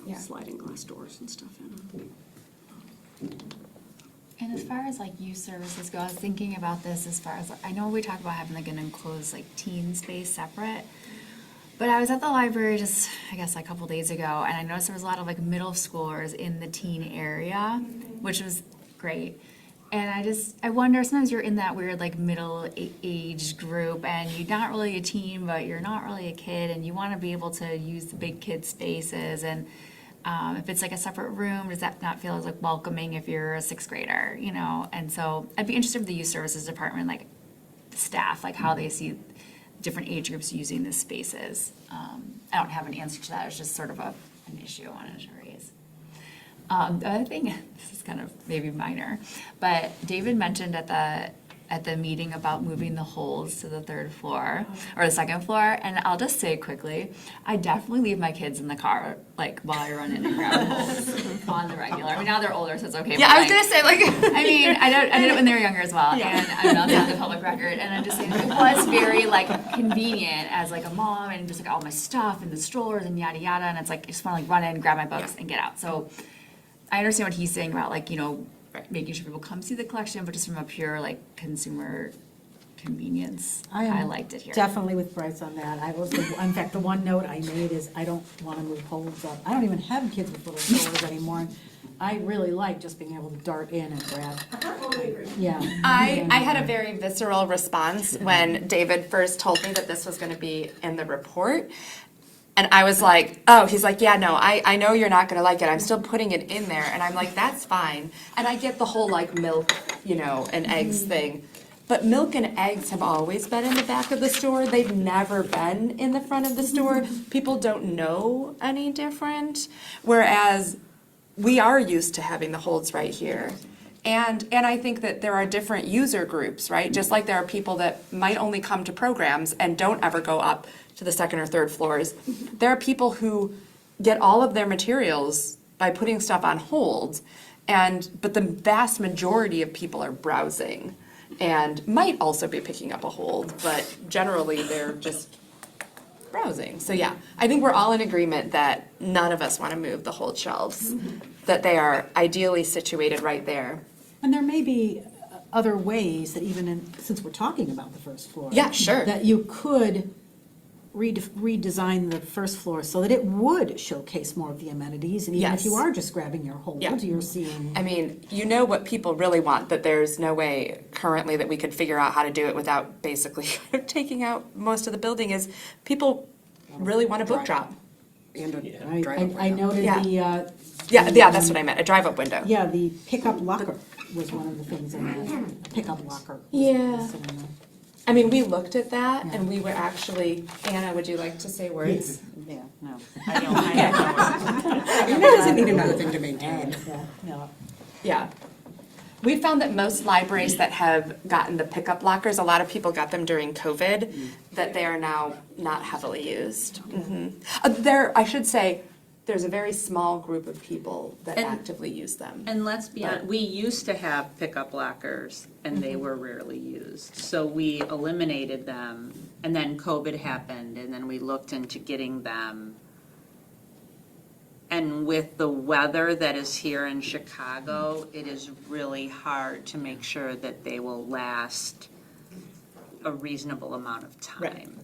Yeah. sliding glass doors and stuff in. And as far as like youth services go, I was thinking about this as far as, I know we talked about having like an enclosed like teen space separate, but I was at the library just, I guess, a couple days ago, and I noticed there was a lot of like middle schoolers in the teen area, which was great. And I wonder, sometimes you're in that weird like middle age group and you're not really a teen, but you're not really a kid, and you want to be able to use the big kid spaces. And if it's like a separate room, does that not feel as like welcoming if you're a 6th grader, And so I'd be interested in the youth services department, like the staff, like how they see different age groups using the spaces. I don't have an answer to that. It's just sort of an issue I wanted to raise. The other thing, this is kind of maybe minor, but David mentioned at the meeting about moving the holds to the 3rd floor or the 2nd floor, and I'll just say quickly, I definitely leave my kids in the car like while I run in and grab holds on the regular. I mean, now they're older, so it's okay. yeah, but, I was gonna say like, I mean, I did it when they were younger as well, and I'm not saying the public record, and I'm just saying it was very like convenient as like a mom, and just like all my stuff and the strollers and yada yada, and it's like I just want to like run in, grab my books, and get out. So I understand what he's saying about like making sure people come see the collection, but just from a pure like consumer convenience, I liked it here. Definitely with Bryce on that. In fact, the one note I made is I don't want to move holds up. I don't even have kids with little strollers anymore. I really like just being able to dart in and grab. Yeah. I had a very visceral response when David first told me that this was going to be in the report. And I was like, oh, he's like, yeah, no, I know you're not going to like it. I'm still putting it in there. And I'm like, that's fine. And I get the whole like milk, and eggs thing. But milk and eggs have always been in the back of the store. They've never been in the front of the store. People don't know any different. Whereas we are used to having the holds right here. And I think that there are different user groups, right? Just like there are people that might only come to programs and don't ever go up to the 2nd or 3rd floors. There are people who get all of their materials by putting stuff on hold, but the vast majority of people are browsing and might also be picking up a hold, but generally they're just browsing. So yeah, I think we're all in agreement that none of us want to move the hold shelves, that they are ideally situated right there. And there may be other ways that since we're talking about the 1st floor. Yeah, sure. That you could redesign the 1st floor so that it would showcase more of the amenities. And even if you are just grabbing your hold, you're seeing. I mean, what people really want, that there's no way currently that we could figure out how to do it without basically taking out most of the building, is people really want a book drop. And a I drive-up I window. noted Yeah. the. Yeah, that's what I meant, a drive-up window. Yeah, the pickup locker was one of the things in that. Pickup locker. Yeah. I mean, we looked at that, and we were actually, Anna, would you like to say words? Yeah, no. I don't. It doesn't need another thing to maintain. No. Yeah. We found that most libraries that have gotten the pickup lockers, a lot of people got them during COVID, that they are now not heavily used. I should say, there's a very small group of people that actively use them. And let's be honest, we used to have pickup lockers, and they were rarely used. So we eliminated them, and then COVID happened, and then we looked into getting them. And with the weather that is here in Chicago, it is really hard to make sure that they will last a reasonable amount of time.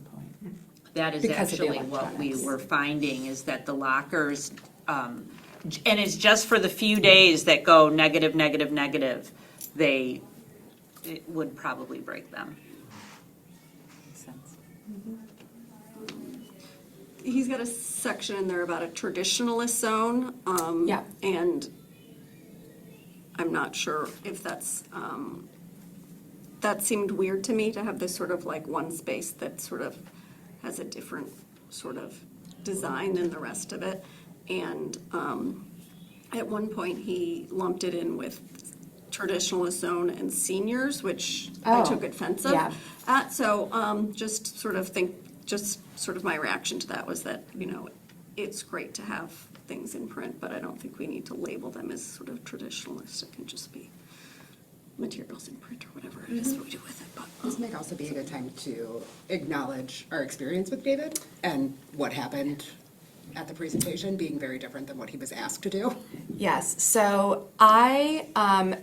That is Because of the actually what we electronics. were finding, is that the lockers, and it's just for the few days that go negative, negative, negative, it would probably break them. He's got a section in there about a traditionalist zone. Yeah. And I'm not sure if that's, that seemed weird to me, to have this sort of like one space that sort of has a different sort of design than the rest of it. And at one point, he lumped it in with traditionalist zone and seniors, which I Oh, took offensive yeah. at. So just sort of my reaction to that was that, it's great to have things in print, but I don't think we need to label them as sort of traditionalist. It can just be materials in print or whatever it is that we do with it. But This might also be a good time to acknowledge our experience with David and what happened at the presentation being very different than what he was asked to do. Yes, so I,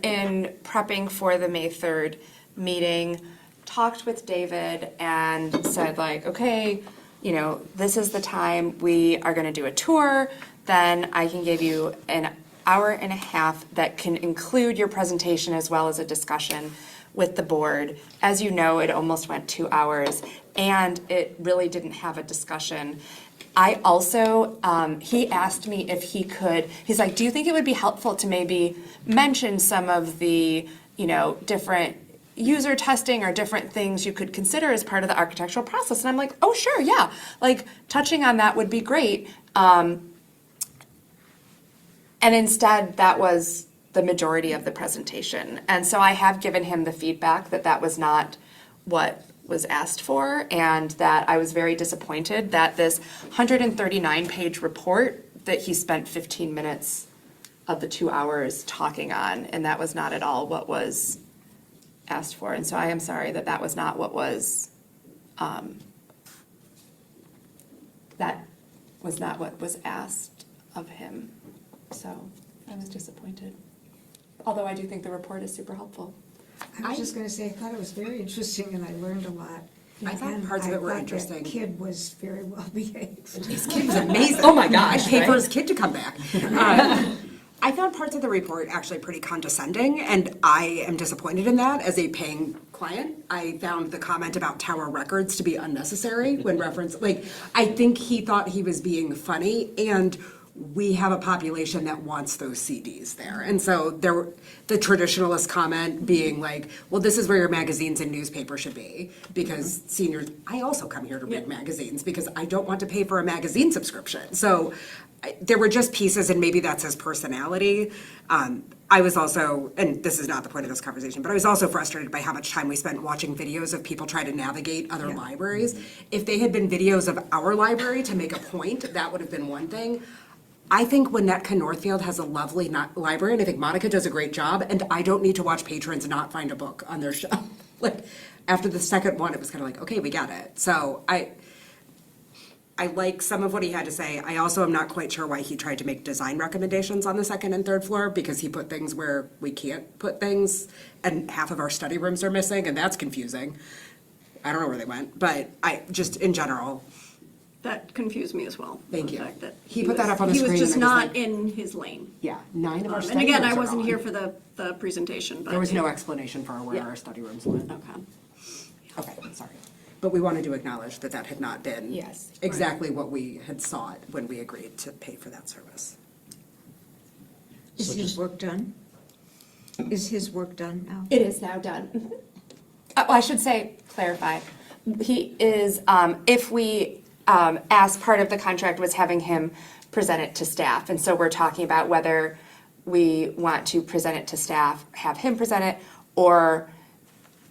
in prepping for the May 3rd meeting, talked with David and said like, okay, this is the time we are gonna do a tour, then I can give you an hour and a half that can include your presentation as well as a discussion with the board. As you know, it almost went 2 hours, and it really didn't have a discussion. I also, he asked me if he could, he's like, do you think it would be helpful to maybe mention some of the, different user testing or different things you could consider as part of the architectural process? And I'm like, oh, sure, yeah. Like, touching on that would be great. And instead, that was the majority of the presentation. And so I have given him the feedback that that was not what was asked for, and that I was very disappointed that this 139-page report that he spent 15 minutes of the 2 hours talking on, and that was not at all what was asked for. And so I am sorry that that was not what was, that was not what was asked of him. So I was disappointed. Although I do think the report is super helpful. I was just gonna say, I thought it was very interesting and I learned a lot. I thought And parts of it were I thought interesting. that kid was very well behaved. His kid was amazing. Oh my gosh, I'd pay for his kid to come back. I found parts of the report actually pretty condescending, and I am disappointed in that as a paying client. I found the comment about tower records to be unnecessary when referenced, I think he thought he was being funny, and we have a population that wants those CDs there. And so the traditionalist comment being like, well, this is where your magazines and newspapers should be, because seniors, I also come here to read magazines because I don't want to pay for a magazine subscription. So there were just pieces, and maybe that's his personality. I was also, and this is not the point of this conversation, but I was also frustrated by how much time we spent watching videos of people try to navigate other libraries. If they had been videos of our library to make a point, that would have been one thing. I think Winnetka Northfield has a lovely library, and I think Monica does a great job, and I don't need to watch patrons not find a book on their shelf. After the second one, it was kind of like, okay, we got it. So I like some of what he had to say. I also am not quite sure why he tried to make design recommendations on the second and third floor, because he put things where we can't put things, and half of our study rooms are missing, and that's confusing. I don't know where they went, but in general. that confused me as well. Thank the you. fact that He put that up on the He screen was just and I was not like- in his lane. Yeah, 9 of our And study again, rooms I are wasn't gone. here for the presentation, but. There was no explanation for where Yeah. our study rooms went. Okay. Okay, sorry. But we wanted to acknowledge that that had not been Yes. exactly what we had sought when we agreed to pay for that service. Is So his just- work done? Is his work done now? It is now done. I should say, clarify, he is, if we, as part of the contract was having him present it to staff, and so we're talking about whether we want to present it to staff, have him present it, or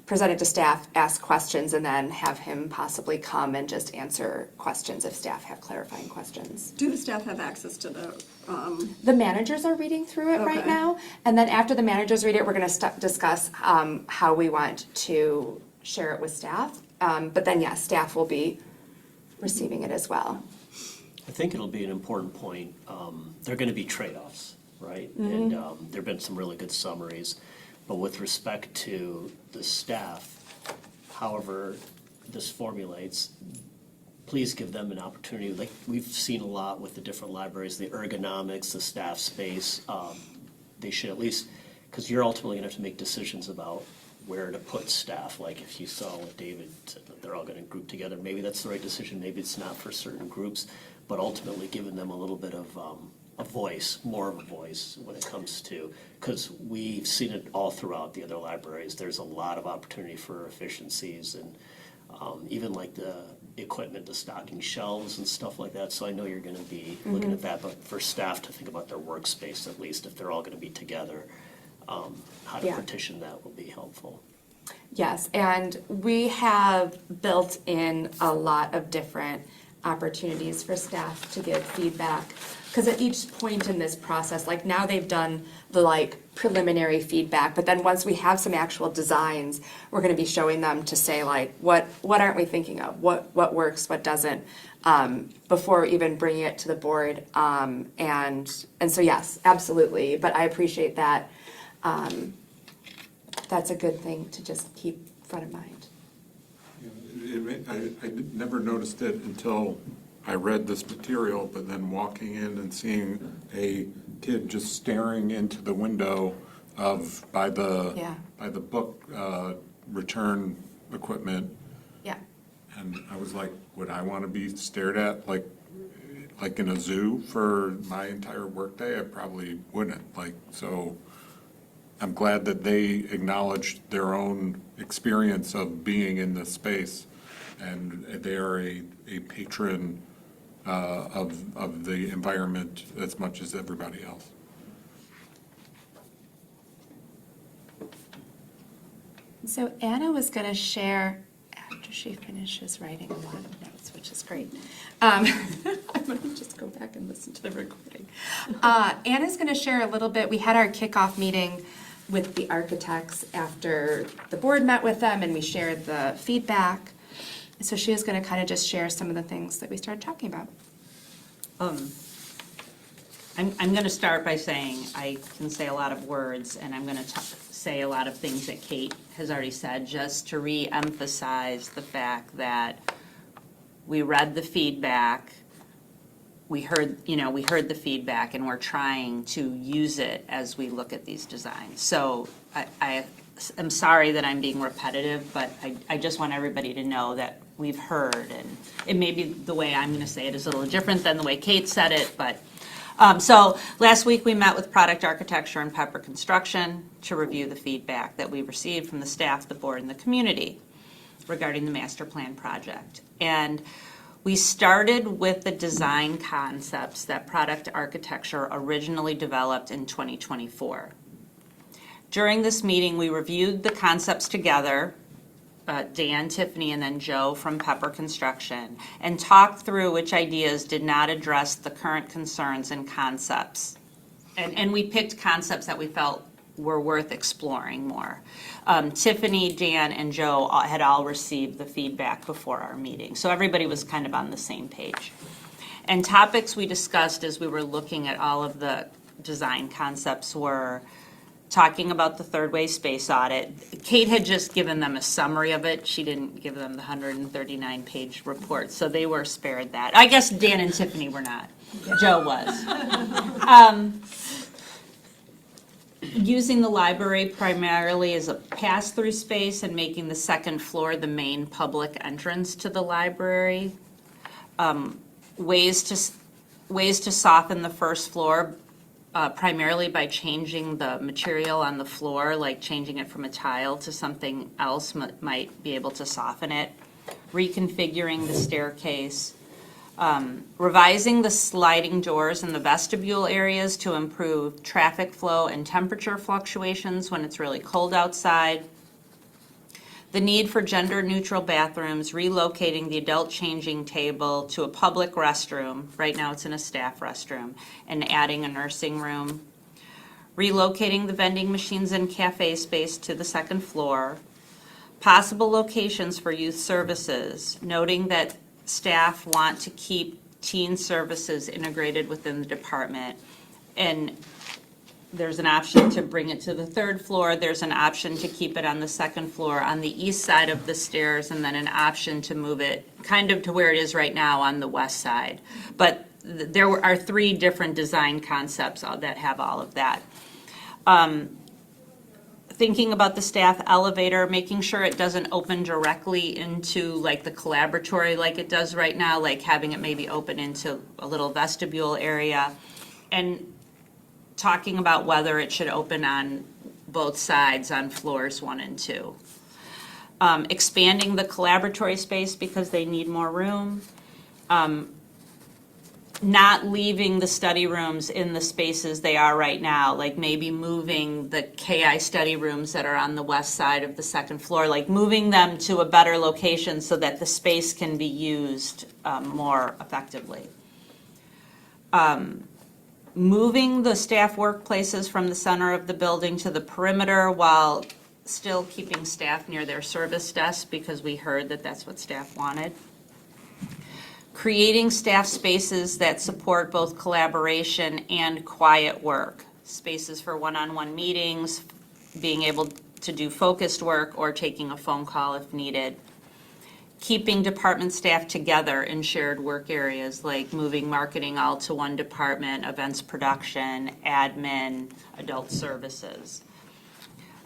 present it to staff, ask questions, and then have him possibly come and just answer questions if staff have clarifying questions. Do the staff have access to the, The managers are reading through it right Okay. now, and then after the managers read it, we're gonna discuss how we want to share it with staff. But then, yes, staff will be receiving it as well. I think it'll be an important point. There are going to be trade-offs, right? And there've been some really good summaries. But with respect to the staff, however this formulates, please give them an opportunity. Like we've seen a lot with the different libraries, the ergonomics, the staff space. They should at least, because you're ultimately going to have to make decisions about where to put staff. Like if you saw what David said, that they're all going to group together, maybe that's the right decision, maybe it's not for certain groups, but ultimately giving them a little bit of a voice, more of a voice when it comes to, because we've seen it all throughout the other libraries. There's a lot of opportunity for efficiencies and even like the equipment, the stocking shelves and stuff like that. So I know you're going to be looking at that, but for staff to think about their workspace, at least if they're all going to be together, how to Yeah. partition that will be helpful. Yes, and we have built in a lot of different opportunities for staff to give feedback. Because at each point in this process, like now they've done the like preliminary feedback, but then once we have some actual designs, we're going to be showing them to say like, what aren't we thinking of? What works, what doesn't, before even bringing it to the board. And so yes, absolutely. But I appreciate that. That's a good thing to just keep front of mind. I never noticed it until I read this material, but then walking in and seeing a kid just staring into the window by the book return equipment, Yeah. and I was like, would I want to be stared at like in a zoo for my entire workday? I probably wouldn't. So I'm glad that they acknowledged their own experience of being in this space, and they are a patron of the environment as much as everybody else. So Anna was going to share, after she finishes writing a lot of notes, which is great. I'm going to just go back and listen to the recording. Anna's going to share a little bit. We had our kickoff meeting with the architects after the board met with them, and we shared the feedback. So she is going to kind of just share some of the things that we started talking about. I'm going to start by saying I can say a lot of words, and I'm going to say a lot of things that Kate has already said, just to re-emphasize the fact that we read the feedback, we heard the feedback, and we're trying to use it as we look at these designs. So I am sorry that I'm being repetitive, but I just want everybody to know that we've heard, and it may be the way I'm going to say it is a little different than the way Kate said it, but so last week we met with Product Architecture and Pepper Construction to review the feedback that we received from the staff, the board, and the community regarding the master plan project. And we started with the design concepts that Product Architecture originally developed in 2024. During this meeting, we reviewed the concepts together, Dan, Tiffany, and then Joe from Pepper Construction, and talked through which ideas did not address the current concerns and concepts. And we picked concepts that we felt were worth exploring more. Tiffany, Dan, and Joe had all received the feedback before our meeting, so everybody was kind of on the same page. And topics we discussed as we were looking at all of the design concepts were talking about the third way space audit. Kate had just given them a summary of it. She didn't give them the 139-page report, so they were spared that. I guess Dan and Tiffany were not. Joe was. Using the library primarily as a pass-through space and making the second floor the main public entrance to the library. Ways to soften the first floor, primarily by changing the material on the floor, like changing it from a tile to something else might be able to soften it. Reconfiguring the staircase. Revising the sliding doors in the vestibule areas to improve traffic flow and temperature fluctuations when it's really cold outside. The need for gender-neutral bathrooms, relocating the adult changing table to a public restroom, right now it's in a staff restroom, and adding a nursing room. Relocating the vending machines and cafe space to the second floor. Possible locations for youth services, noting that staff want to keep teen services integrated within the department. And there's an option to bring it to the third floor, there's an option to keep it on the second floor on the east side of the stairs, and then an option to move it kind of to where it is right now on the west side. But there are 3 different design concepts that have all of that. Thinking about the staff elevator, making sure it doesn't open directly into like the collaboratory like it does right now, like having it maybe open into a little vestibule area. And talking about whether it should open on both sides on floors 1 and 2. Expanding the collaboratory space because they need more room. Not leaving the study rooms in the spaces they are right now, like maybe moving the KI study rooms that are on the west side of the second floor, like moving them to a better location so that the space can be used more effectively. Moving the staff workplaces from the center of the building to the perimeter while still keeping staff near their service desk because we heard that that's what staff wanted. Creating staff spaces that support both collaboration and quiet work. Spaces for one-on-one meetings, being able to do focused work or taking a phone call if needed. Keeping department staff together in shared work areas like moving marketing all to one department, events production, admin, adult services.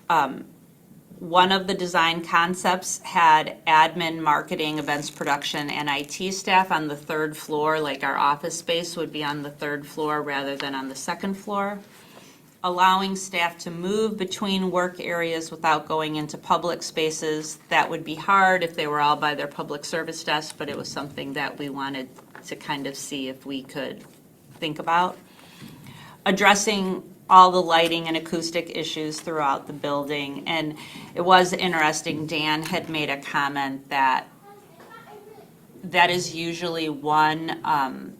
One of the design concepts had admin, marketing, events production, and IT staff on the third floor, like our office space would be on the third floor rather than on the second floor. Allowing staff to move between work areas without going into public spaces. That would be hard if they were all by their public service desk, but it was something that we wanted to kind of see if we could think about. Addressing all the lighting and acoustic issues throughout the building. And it was interesting, Dan had made a comment that is usually one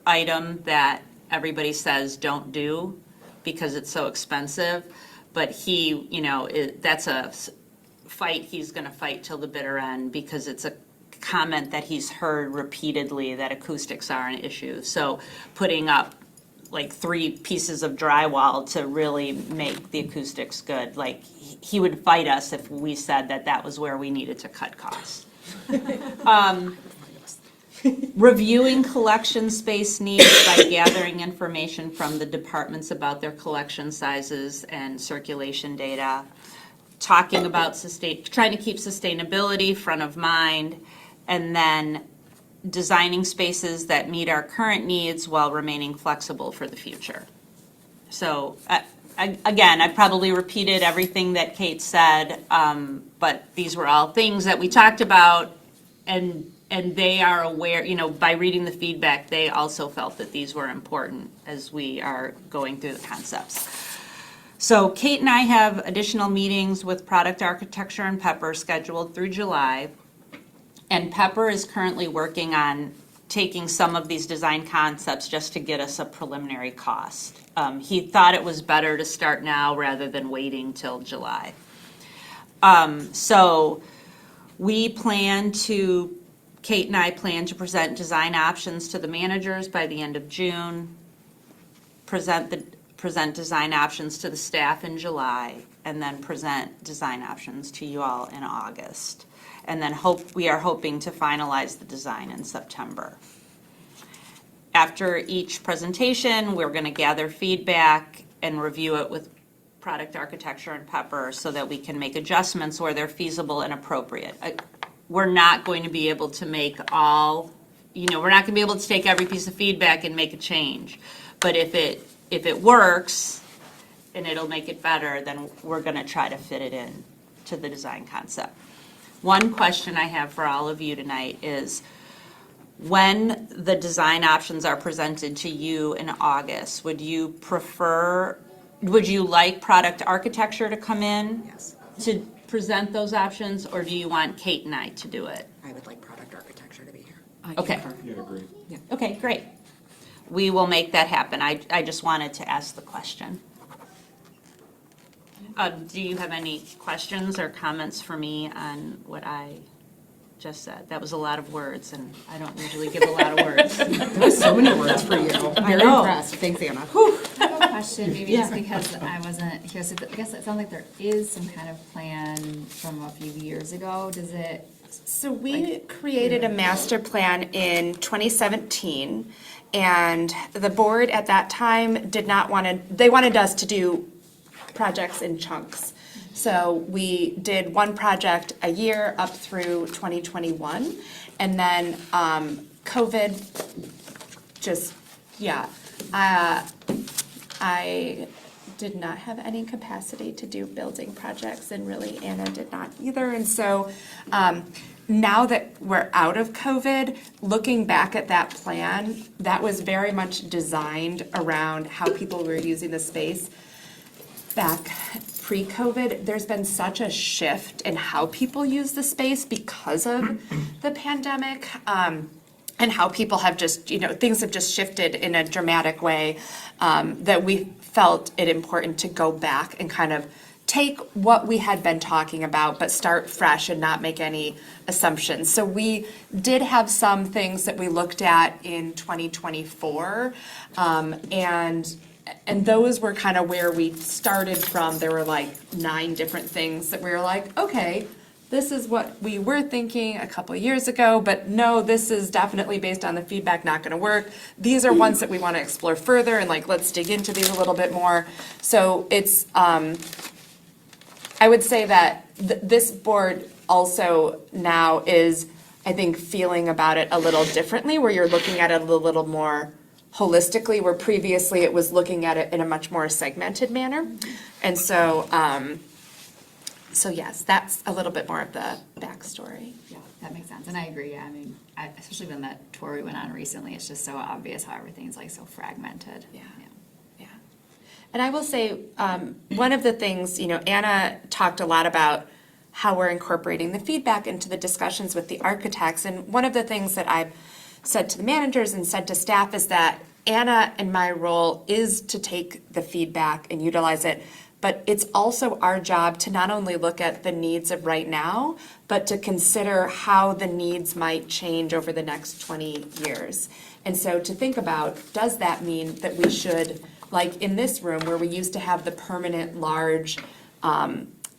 item that everybody says don't do because it's so expensive. But he, that's a fight he's going to fight till the bitter end because it's a comment that he's heard repeatedly that acoustics are an issue. So putting up like 3 pieces of drywall to really make the acoustics good. Like, he would fight us if we said that was where we needed to cut costs. Reviewing collection space needs by gathering information from the departments about their collection sizes and circulation data. Talking about trying to keep sustainability front of mind, and then designing spaces that meet our current needs while remaining flexible for the future. So, again, I probably repeated everything that Kate said, but these were all things that we talked about, and they are aware, by reading the feedback, they also felt that these were important as we are going through the concepts. So Kate and I have additional meetings with Product Architecture and Pepper scheduled through July. And Pepper is currently working on taking some of these design concepts just to get us a preliminary cost. He thought it was better to start now rather than waiting till July. So Kate and I plan to present design options to the managers by the end of June, present design options to the staff in July, and then present design options to you all in August. And then we are hoping to finalize the design in September. After each presentation, we're going to gather feedback and review it with Product Architecture and Pepper so that we can make adjustments where they're feasible and appropriate. We're not going to be able to make we're not going to be able to take every piece of feedback and make a change. But if it works and it'll make it better, then we're going to try to fit it in to the design concept. One question I have for all of you tonight is, when the design options are presented to you in August, would you like Product Architecture to come in? Yes. To present those options, or do you want Kate and I to do it? I would like Product Architecture to be here. Okay. Yeah, agree. Okay, great. We will make that happen. I just wanted to ask the question. Do you have any questions or comments for me on what I just said? That was a lot of words, and I don't usually give a lot of words. So many words for you. Very know. impressed. Thanks, Anna. I have a question, maybe just Yeah. because I wasn't here, so I guess it sounds like there is some kind of plan from a few years ago, does it? So we created a master plan in 2017, and the board at that time did not want to, they wanted us to do projects in chunks. So we did one project a year up through 2021, and then COVID just, yeah. I did not have any capacity to do building projects, and really Anna did not either. And so now that we're out of COVID, looking back at that plan, that was very much designed around how people were using the space. Back pre-COVID, there's been such a shift in how people use the space because of the pandemic. And how people have just, things have just shifted in a dramatic way, that we felt it important to go back and kind of take what we had been talking about, but start fresh and not make any assumptions. So we did have some things that we looked at in 2024, and those were kind of where we started from. There were like 9 different things that we were like, okay, this is what we were thinking a couple of years ago, but no, this is definitely based on the feedback not going to work. These are ones that we want to explore further, and like, let's dig into these a little bit more. So it's, I would say that this board also now is, I think, feeling about it a little differently, where you're looking at it a little more holistically, where previously it was looking at it in a much more segmented manner. And so, so yes, that's a little bit more of the backstory. Yeah, that makes sense, and I agree, I mean, especially when that tour we went on recently, it's just so obvious how everything's like so fragmented. Yeah. Yeah. And I will say, one of the things, Anna talked a lot about how we're incorporating the feedback into the discussions with the architects. And one of the things that I've said to the managers and said to staff is that Anna and my role is to take the feedback and utilize it. But it's also our job to not only look at the needs of right now, but to consider how the needs might change over the next 20 years. And so to think about, does that mean that we should, like in this room where we used to have the permanent large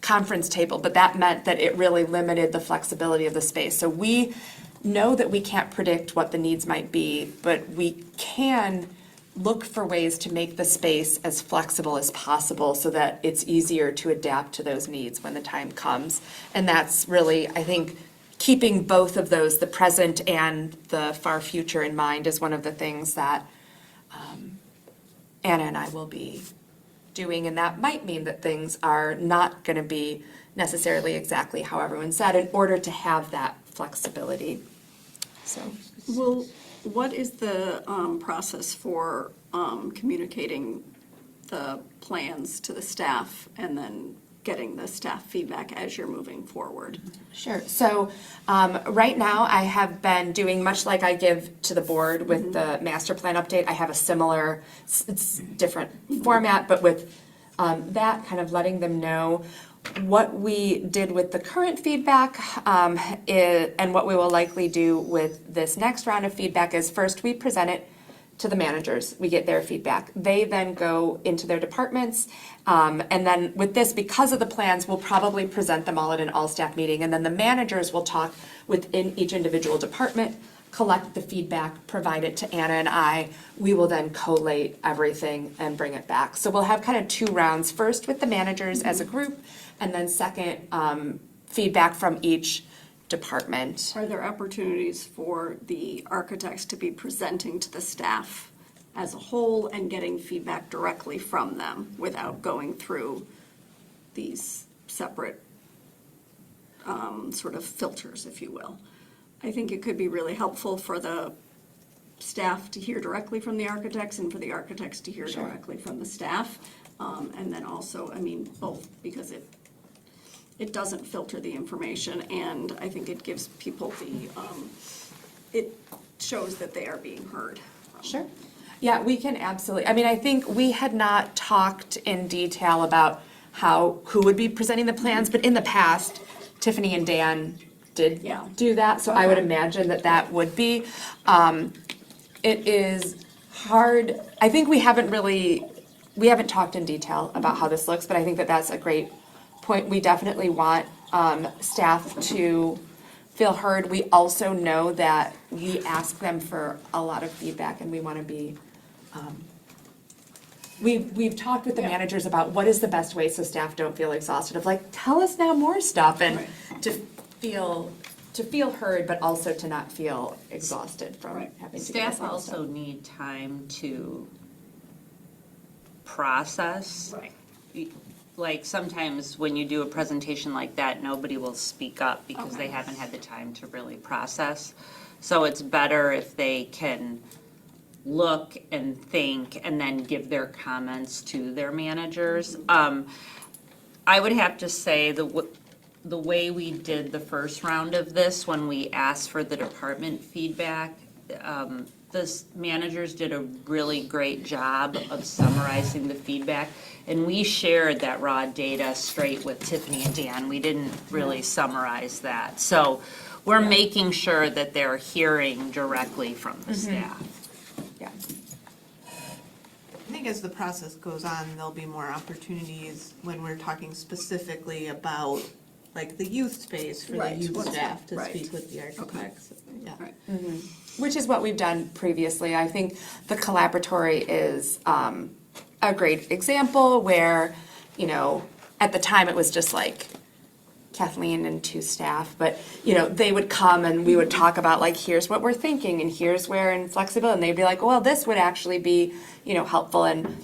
conference table, but that meant that it really limited the flexibility of the space. So we know that we can't predict what the needs might be, but we can look for ways to make the space as flexible as possible so that it's easier to adapt to those needs when the time comes. And that's really, I think, keeping both of those, the present and the far future, in mind is one of the things that Anna and I will be doing. And that might mean that things are not going to be necessarily exactly how everyone said in order to have that flexibility. So. Well, what is the process for communicating the plans to the staff and then getting the staff feedback as you're moving forward? Sure. So right now I have been doing much like I give to the board with the master plan update. I have a similar, it's different format, but with that kind of letting them know what we did with the current feedback and what we will likely do with this next round of feedback is first we present it to the managers. We get their feedback. They then go into their departments. And then with this, because of the plans, we'll probably present them all at an all-staff meeting. And then the managers will talk within each individual department, collect the feedback, provide it to Anna and I. We will then collate everything and bring it back. So we'll have kind of 2 rounds, first with the managers as a group, and then second, feedback from each department. Are there opportunities for the architects to be presenting to the staff as a whole and getting feedback directly from them without going through these separate sort of filters, if you will? I think it could be really helpful for the staff to hear directly from the architects and for the architects to hear directly from the staff. And then also, I mean, both, because it doesn't filter the information, and I think it gives people it shows that they are being heard. Sure. Yeah, we can absolutely. I mean, I think we had not talked in detail about who would be presenting the plans, but in the past, Tiffany and Dan did do that, so I would imagine that would be. it is hard. I think we haven't talked in detail about how this looks, but I think that that's a great point. We definitely want staff to feel heard. We also know that we ask them for a lot of feedback, and we want to be, we've talked with the managers about what is the best way so staff don't feel exhausted, of like, tell us now more stuff, and to feel heard, but also to not feel exhausted from having to get Staff all this also stuff. need time to process. Like sometimes when you do a presentation like that, nobody will speak up because they haven't had the time to really process. So it's better if they can look and think and then give their comments to their managers. I would have to say the way we did the first round of this, when we asked for the department feedback, the managers did a really great job of summarizing the feedback. And we shared that raw data straight with Tiffany and Dan. We didn't really summarize that. So we're making sure that they're hearing directly from the staff. Yeah. I think as the process goes on, there'll be more opportunities when we're talking specifically about like the youth space for the Right. youth staff to Right. speak with the architects. Yeah. Right. Which is what we've done previously. I think the collaboratory is a great example where, you know, at the time it was just like Kathleen and two staff, but, you know, they would come and we would talk about like, here's what we're thinking and here's where, and flexible, and they'd be like, well, this would actually be, you know, helpful, and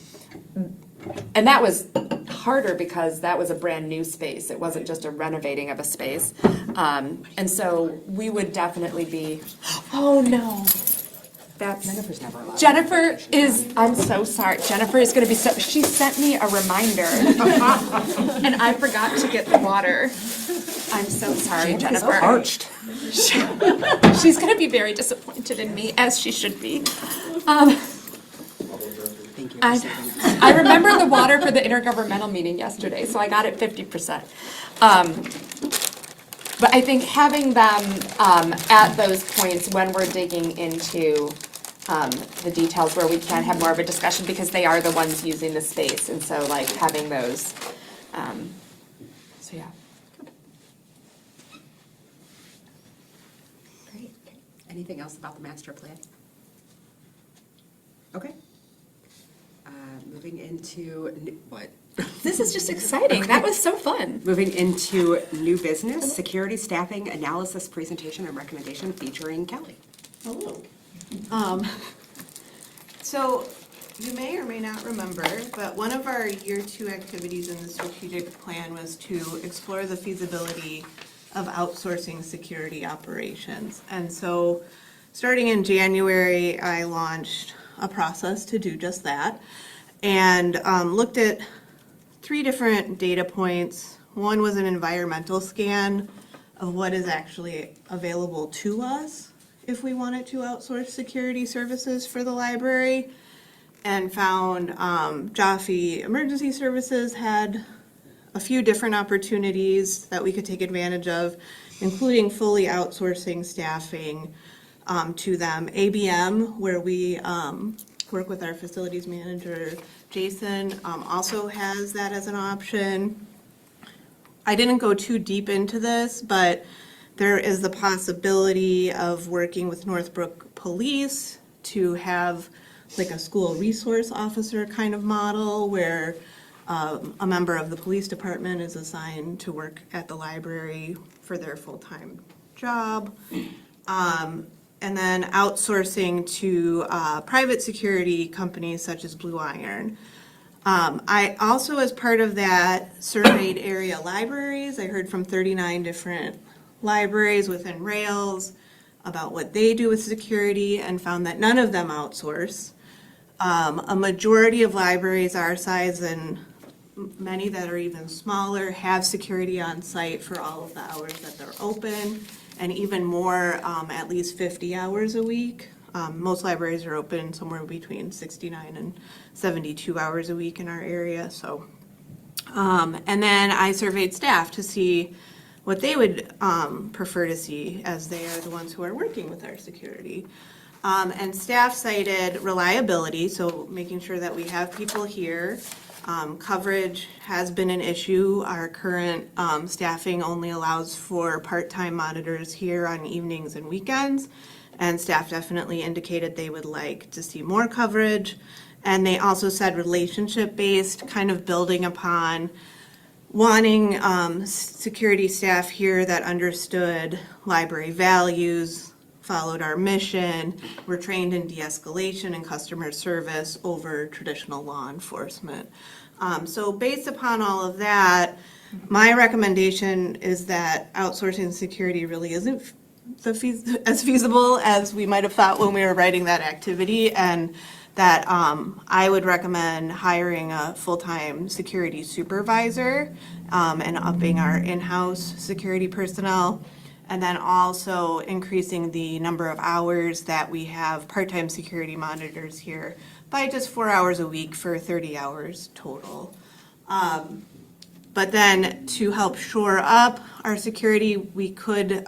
that was harder because that was a brand new space. It wasn't just a renovating of a space. And so we would definitely be, oh no. That's, Jennifer's never allowed. Jennifer is, I'm so sorry. Jennifer is gonna be so, she sent me a reminder. And I forgot to get the water. I'm so sorry, Jennifer. Parched. She's gonna be very disappointed in me, as she should be. Thank you. I remember the water for the intergovernmental meeting yesterday, so I got it 50%. But I think having them at those points when we're digging into the details where we can have more of a discussion, because they are the ones using the space, and so like having those, so yeah. Great. Anything else about the master plan? Okay. Moving into, what? This is just exciting. That was so fun. Moving into new business, security staffing analysis presentation and recommendation featuring Kelly. Hello. So you may or may not remember, but one of our year 2 activities in the strategic plan was to explore the feasibility of outsourcing security operations. And so starting in January, I launched a process to do just that, and looked at 3 different data points. One was an environmental scan of what is actually available to us if we wanted to outsource security services for the library, and found Jaffe Emergency Services had a few different opportunities that we could take advantage of, including fully outsourcing staffing to them. ABM, where we work with our facilities manager, Jason, also has that as an option. I didn't go too deep into this, but there is the possibility of working with Northbrook Police to have like a school resource officer kind of model where a member of the police department is assigned to work at the library for their full-time job. And then outsourcing to private security companies such as Blue Iron. I also, as part of that, surveyed area libraries. I heard from 39 different libraries within Rails about what they do with security, and found that none of them outsource. A majority of libraries our size, and many that are even smaller, have security on site for all of the hours that they're open, and even more, at least 50 hours a week. Most libraries are open somewhere between 69 and 72 hours a week in our area. So, and then I surveyed staff to see what they would prefer to see, as they are the ones who are working with our security. And staff cited reliability, so making sure that we have people here. Coverage has been an issue. Our current staffing only allows for part-time monitors here on evenings and weekends. And staff definitely indicated they would like to see more coverage. And they also said relationship-based, kind of building upon wanting security staff here that understood library values, followed our mission, were trained in de-escalation and customer service over traditional law enforcement. So based upon all of that, my recommendation is that outsourcing security really isn't as feasible as we might have thought when we were writing that activity, and that I would recommend hiring a full-time security supervisor and upping our in-house security personnel, and then also increasing the number of hours that we have part-time security monitors here by just 4 hours a week for 30 hours total. But then to help shore up our security, we could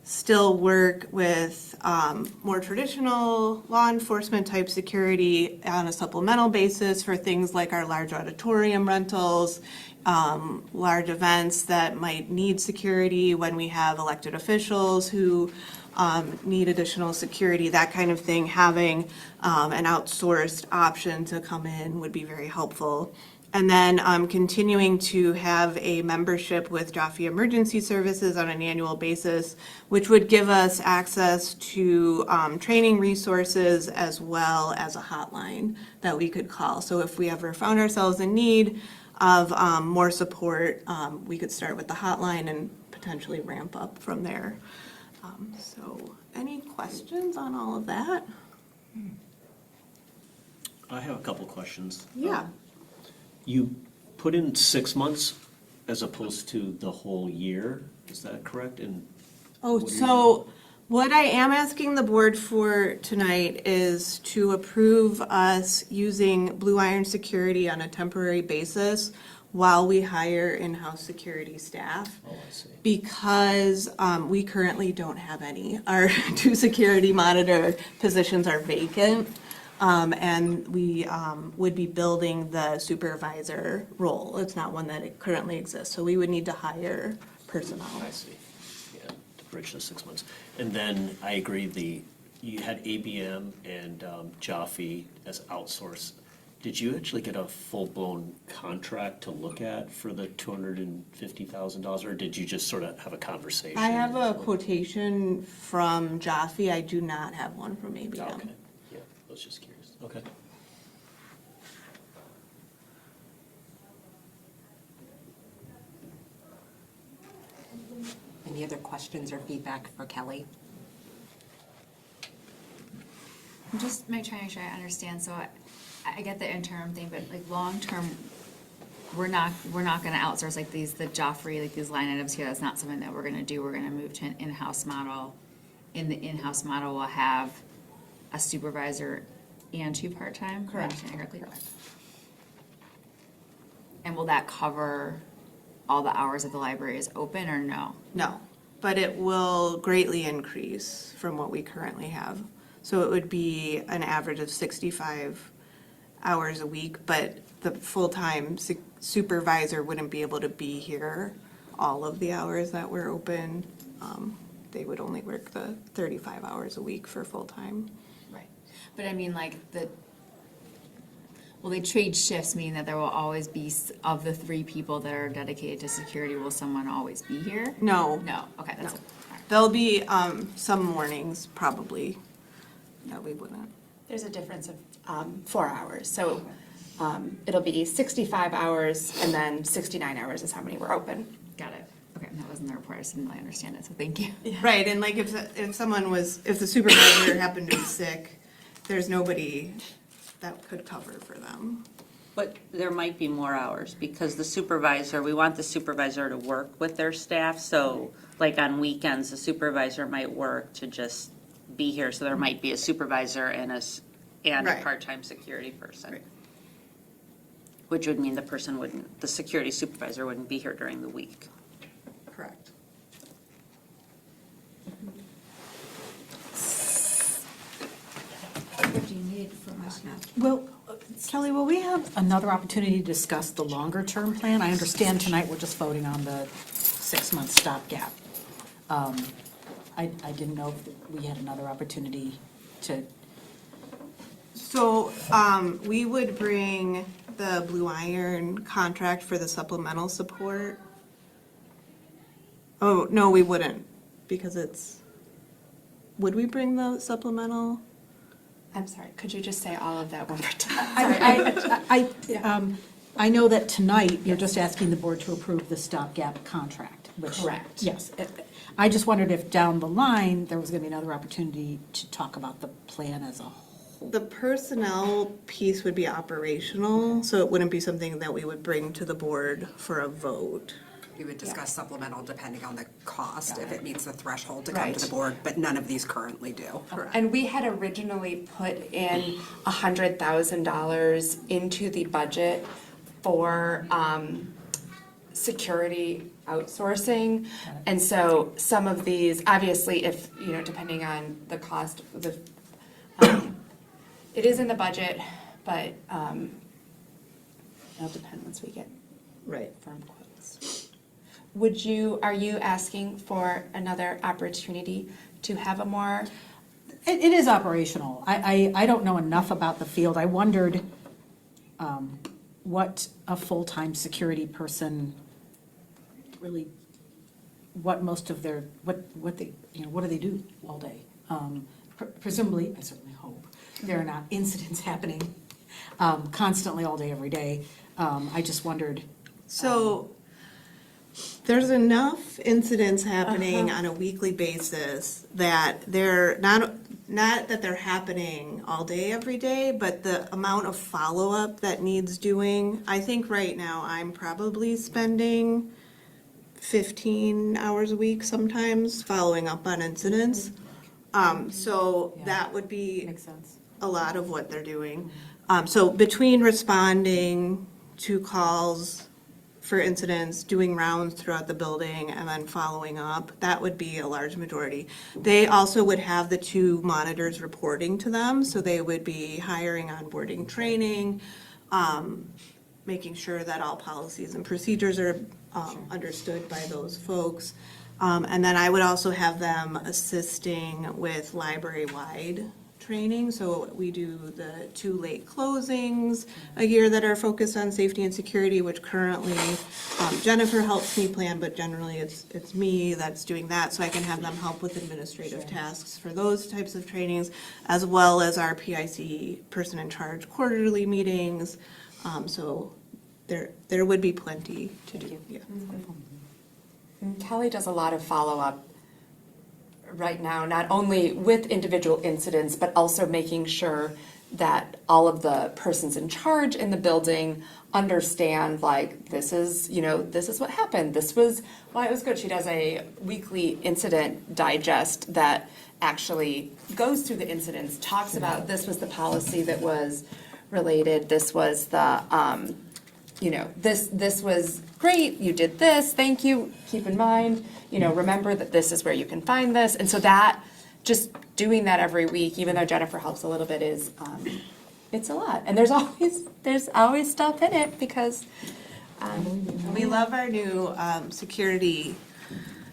still work with more traditional law enforcement type security on a supplemental basis for things like our large auditorium rentals, large events that might need security when we have elected officials who need additional security, that kind of thing. Having an outsourced option to come in would be very helpful. And then continuing to have a membership with Jaffe Emergency Services on an annual basis, which would give us access to training resources as well as a hotline that we could call. So if we ever found ourselves in need of more support, we could start with the hotline and potentially ramp up from there. So any questions on all of that? I have a couple questions. Yeah. You put in 6 months as opposed to the whole year, is that correct? And Oh, so what I am asking the board for tonight is to approve us using Blue Iron Security on a temporary basis while we hire in-house security staff. Oh, I see. Because we currently don't have any. Our 2 security monitor positions are vacant. And we would be building the supervisor role. It's not one that currently exists, so we would need to hire personnel. I see. Yeah, to bridge the 6 months. And then I agree, you had ABM and Jaffe as outsourced. Did you actually get a full-blown contract to look at for the $250,000, or did you just sort of have a conversation? I have a quotation from Jaffe. I do not have one from ABM. Okay, yeah, I was just curious. Okay. Any other questions or feedback for Kelly? I'm just trying to make sure I understand, so I get the interim thing, but like long-term, we're not gonna outsource like the Joffrey, like these line items here, that's not something that we're gonna do, we're gonna move to an in-house model. In the in-house model, we'll have a supervisor and 2 part-time? Am I understanding correctly? And will that cover all the hours that the library is open, or no? No, but it will greatly increase from what we currently have. So it would be an average of 65 hours a week, but the full-time supervisor wouldn't be able to be here all of the hours that we're open. They would only work the 35 hours a week for full-time. Right. But I mean, like, will they trade shifts, meaning that there will always be, of the 3 people that are dedicated to security, will someone always be here? No. No, okay, that's No. it. All right. There'll be some mornings, probably, that we wouldn't. There's a difference of 4 hours, so it'll be 65 hours, and then 69 hours is how many were open. Got it. Okay, that wasn't the report, I just didn't really understand it, so thank you. Right, and like if the supervisor happened to be sick, there's nobody that could cover for them. But there might be more hours, because we want the supervisor to work with their staff, so like on weekends, the supervisor might work to just be here, so there might be a supervisor and a Right. part-time security person. Right. Which would mean the security supervisor wouldn't be here during the week. Correct. take from us now. Well, Kelly, will we have another opportunity to discuss the longer-term plan? I understand tonight we're just voting on the 6-month stopgap. I didn't know if we had another opportunity to, So, we would bring the Blue Iron contract for the supplemental support. Oh, no, we wouldn't, because would we bring the supplemental? I'm sorry, could you just say all of that one more time? I know that tonight you're just asking the board to approve the stopgap contract, which. Correct. Yes. I just wondered if down the line, there was going to be another opportunity to talk about the plan as a whole. The personnel piece would be operational, so it wouldn't be something that we would bring to the board for a vote. We would discuss supplemental depending on the cost, if it meets the threshold to come to Right. the board, but none of these currently do. And we had originally put in $100,000 into the budget for security outsourcing. And so some of these, obviously, if, depending on the cost, it is in the budget, but it'll depend once we get Right. firm quotes. Are you asking for another opportunity to have a more? It is operational. I don't know enough about the field. I wondered what a full-time security person really, what most of their, what they, what do they do all day? Presumably, I certainly hope, there are not incidents happening constantly all day, every day. I just wondered. So there's enough incidents happening on a weekly basis that they're not that they're happening all day, every day, but the amount of follow-up that needs doing, I think right now I'm probably spending 15 hours a week sometimes following up on incidents. So that would be Makes sense. a lot of what they're doing. So between responding to calls for incidents, doing rounds throughout the building, and then following up, that would be a large majority. They also would have the 2 monitors reporting to them, so they would be hiring, onboarding, training, making sure that all policies and procedures are understood by those folks. And then I would also have them assisting with library-wide training. So we do the 2 late closings a year that are focused on safety and security, which currently Jennifer helps me plan, but generally it's me that's doing that. So I can have them help with administrative tasks for those types of trainings, as well as our PIC person in charge quarterly meetings. So there would be plenty to do. Yeah. And Kelly does a lot of follow-up right now, not only with individual incidents, but also making sure that all of the persons in charge in the building understand, like, this is what happened. This was why it was good. She does a weekly incident digest that actually goes through the incidents, talks about this was the policy that was related, this was the, this was great, you did this, thank you, keep in mind, remember that this is where you can find this. And so that, just doing that every week, even though Jennifer helps a little bit, is, it's a lot. And there's always stuff in it because. We love our new security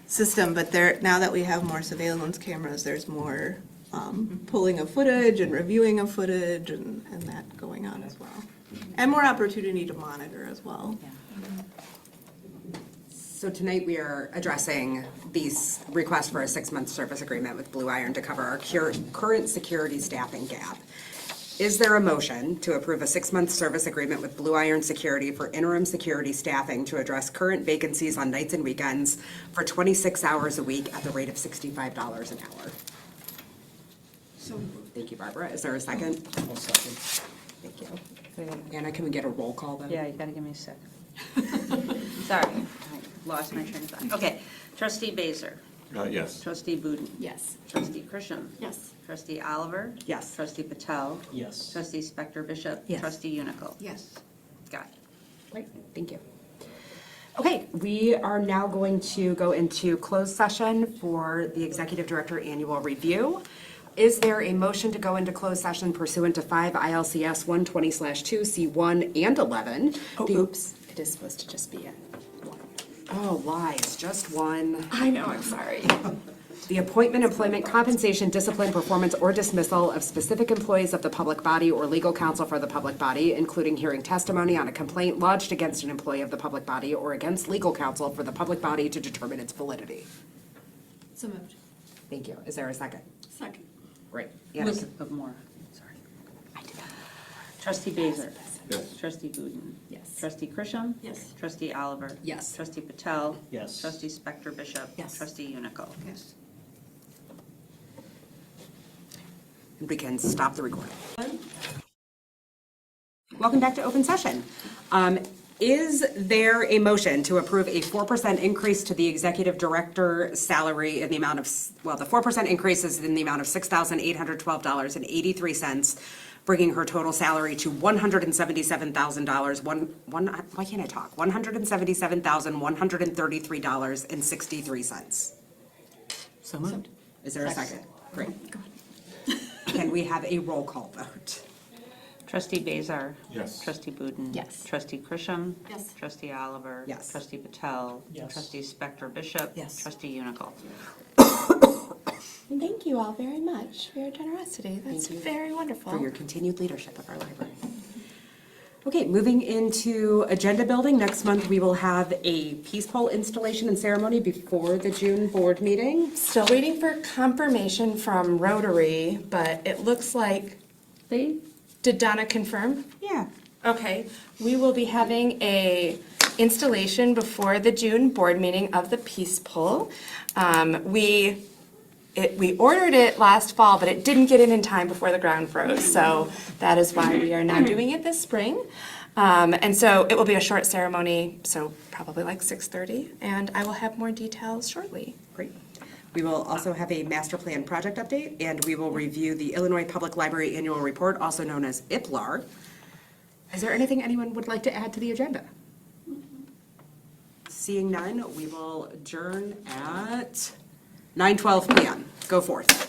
system, but now that we have more surveillance cameras, there's more pulling of footage and reviewing of footage and that going on as well. And more opportunity to monitor as well. So tonight we are addressing these requests for a 6-month service agreement with Blue Iron to cover our current security staffing gap. Is there a motion to approve a 6-month service agreement with Blue Iron Security for interim security staffing to address current vacancies on nights and weekends for 26 hours a week at the rate of $65 an hour? So Thank you, Barbara. Is there a second? I'll second. Thank you. Anna, can we get a roll call then? Yeah, you gotta give me a second. Sorry, I lost my train of thought. Okay, trustee Baser, Yes. trustee Budin, Yes. trustee Christian. Yes. Trustee Oliver. Yes. Trustee Patel. Yes. Trustee Spector Bishop. Yes. Trustee Unical. Yes. Got it. Great, thank you. Okay, we are now going to go into closed session for the Executive Director Annual Review. Is there a motion to go into closed session pursuant to 5 ILCS 120/2 C1 and 11? Oh, oops, it is supposed to just be a one. Oh, lies, just one. I know, I'm sorry. The appointment, employment, compensation, discipline, performance, or dismissal of specific employees of the public body or legal counsel for the public body, including hearing testimony on a complaint lodged against an employee of the public body or against legal counsel for the public body to determine its validity. So moved. Thank you. Is there a second? Second. Great. Elizabeth Moore, sorry. Trustee Bazer. Yes. Trustee Buden. Yes. Trustee Krisham. Yes. Trustee Oliver. Yes. Trustee Patel. Yes. Trustee Spector Bishop. Yes. Trustee Unical. Yes. And we can stop the recording. Welcome back to open session. Is there a motion to approve a 4% increase to the executive director salary in the amount of, well, the 4% increase is in the amount of $6,812.83, bringing her total salary to $177,000, why can't I talk? $177,133.63. So moved. Is there a second? Great. Can we have a roll call vote? Trustee Bazer. Yes. Trustee Buden. Yes. Trustee Krisham. Yes. Trustee Oliver. Yes. Trustee Patel. Yes. Trustee Spector Bishop. Yes. Trustee Unical. Thank you all very much for your generosity. That's very wonderful. For your continued leadership of our library. Okay, moving into agenda building. Next month, we will have a peace pole installation and ceremony before the June board meeting. Still waiting for confirmation from Rotary, but it looks like did Donna confirm? Yeah. Okay, we will be having a installation before the June board meeting of the peace pole. We ordered it last fall, but it didn't get in time before the ground froze, so that is why we are now doing it this spring. And so it will be a short ceremony, so probably like 6:30, and I will have more details shortly. Great. We will also have a master plan project update, and we will review the Illinois Public Library Annual Report, also known as IPLAR. Is there anything anyone would like to add to the agenda? Seeing none, we will adjourn at 9:12 p.m. Go forth.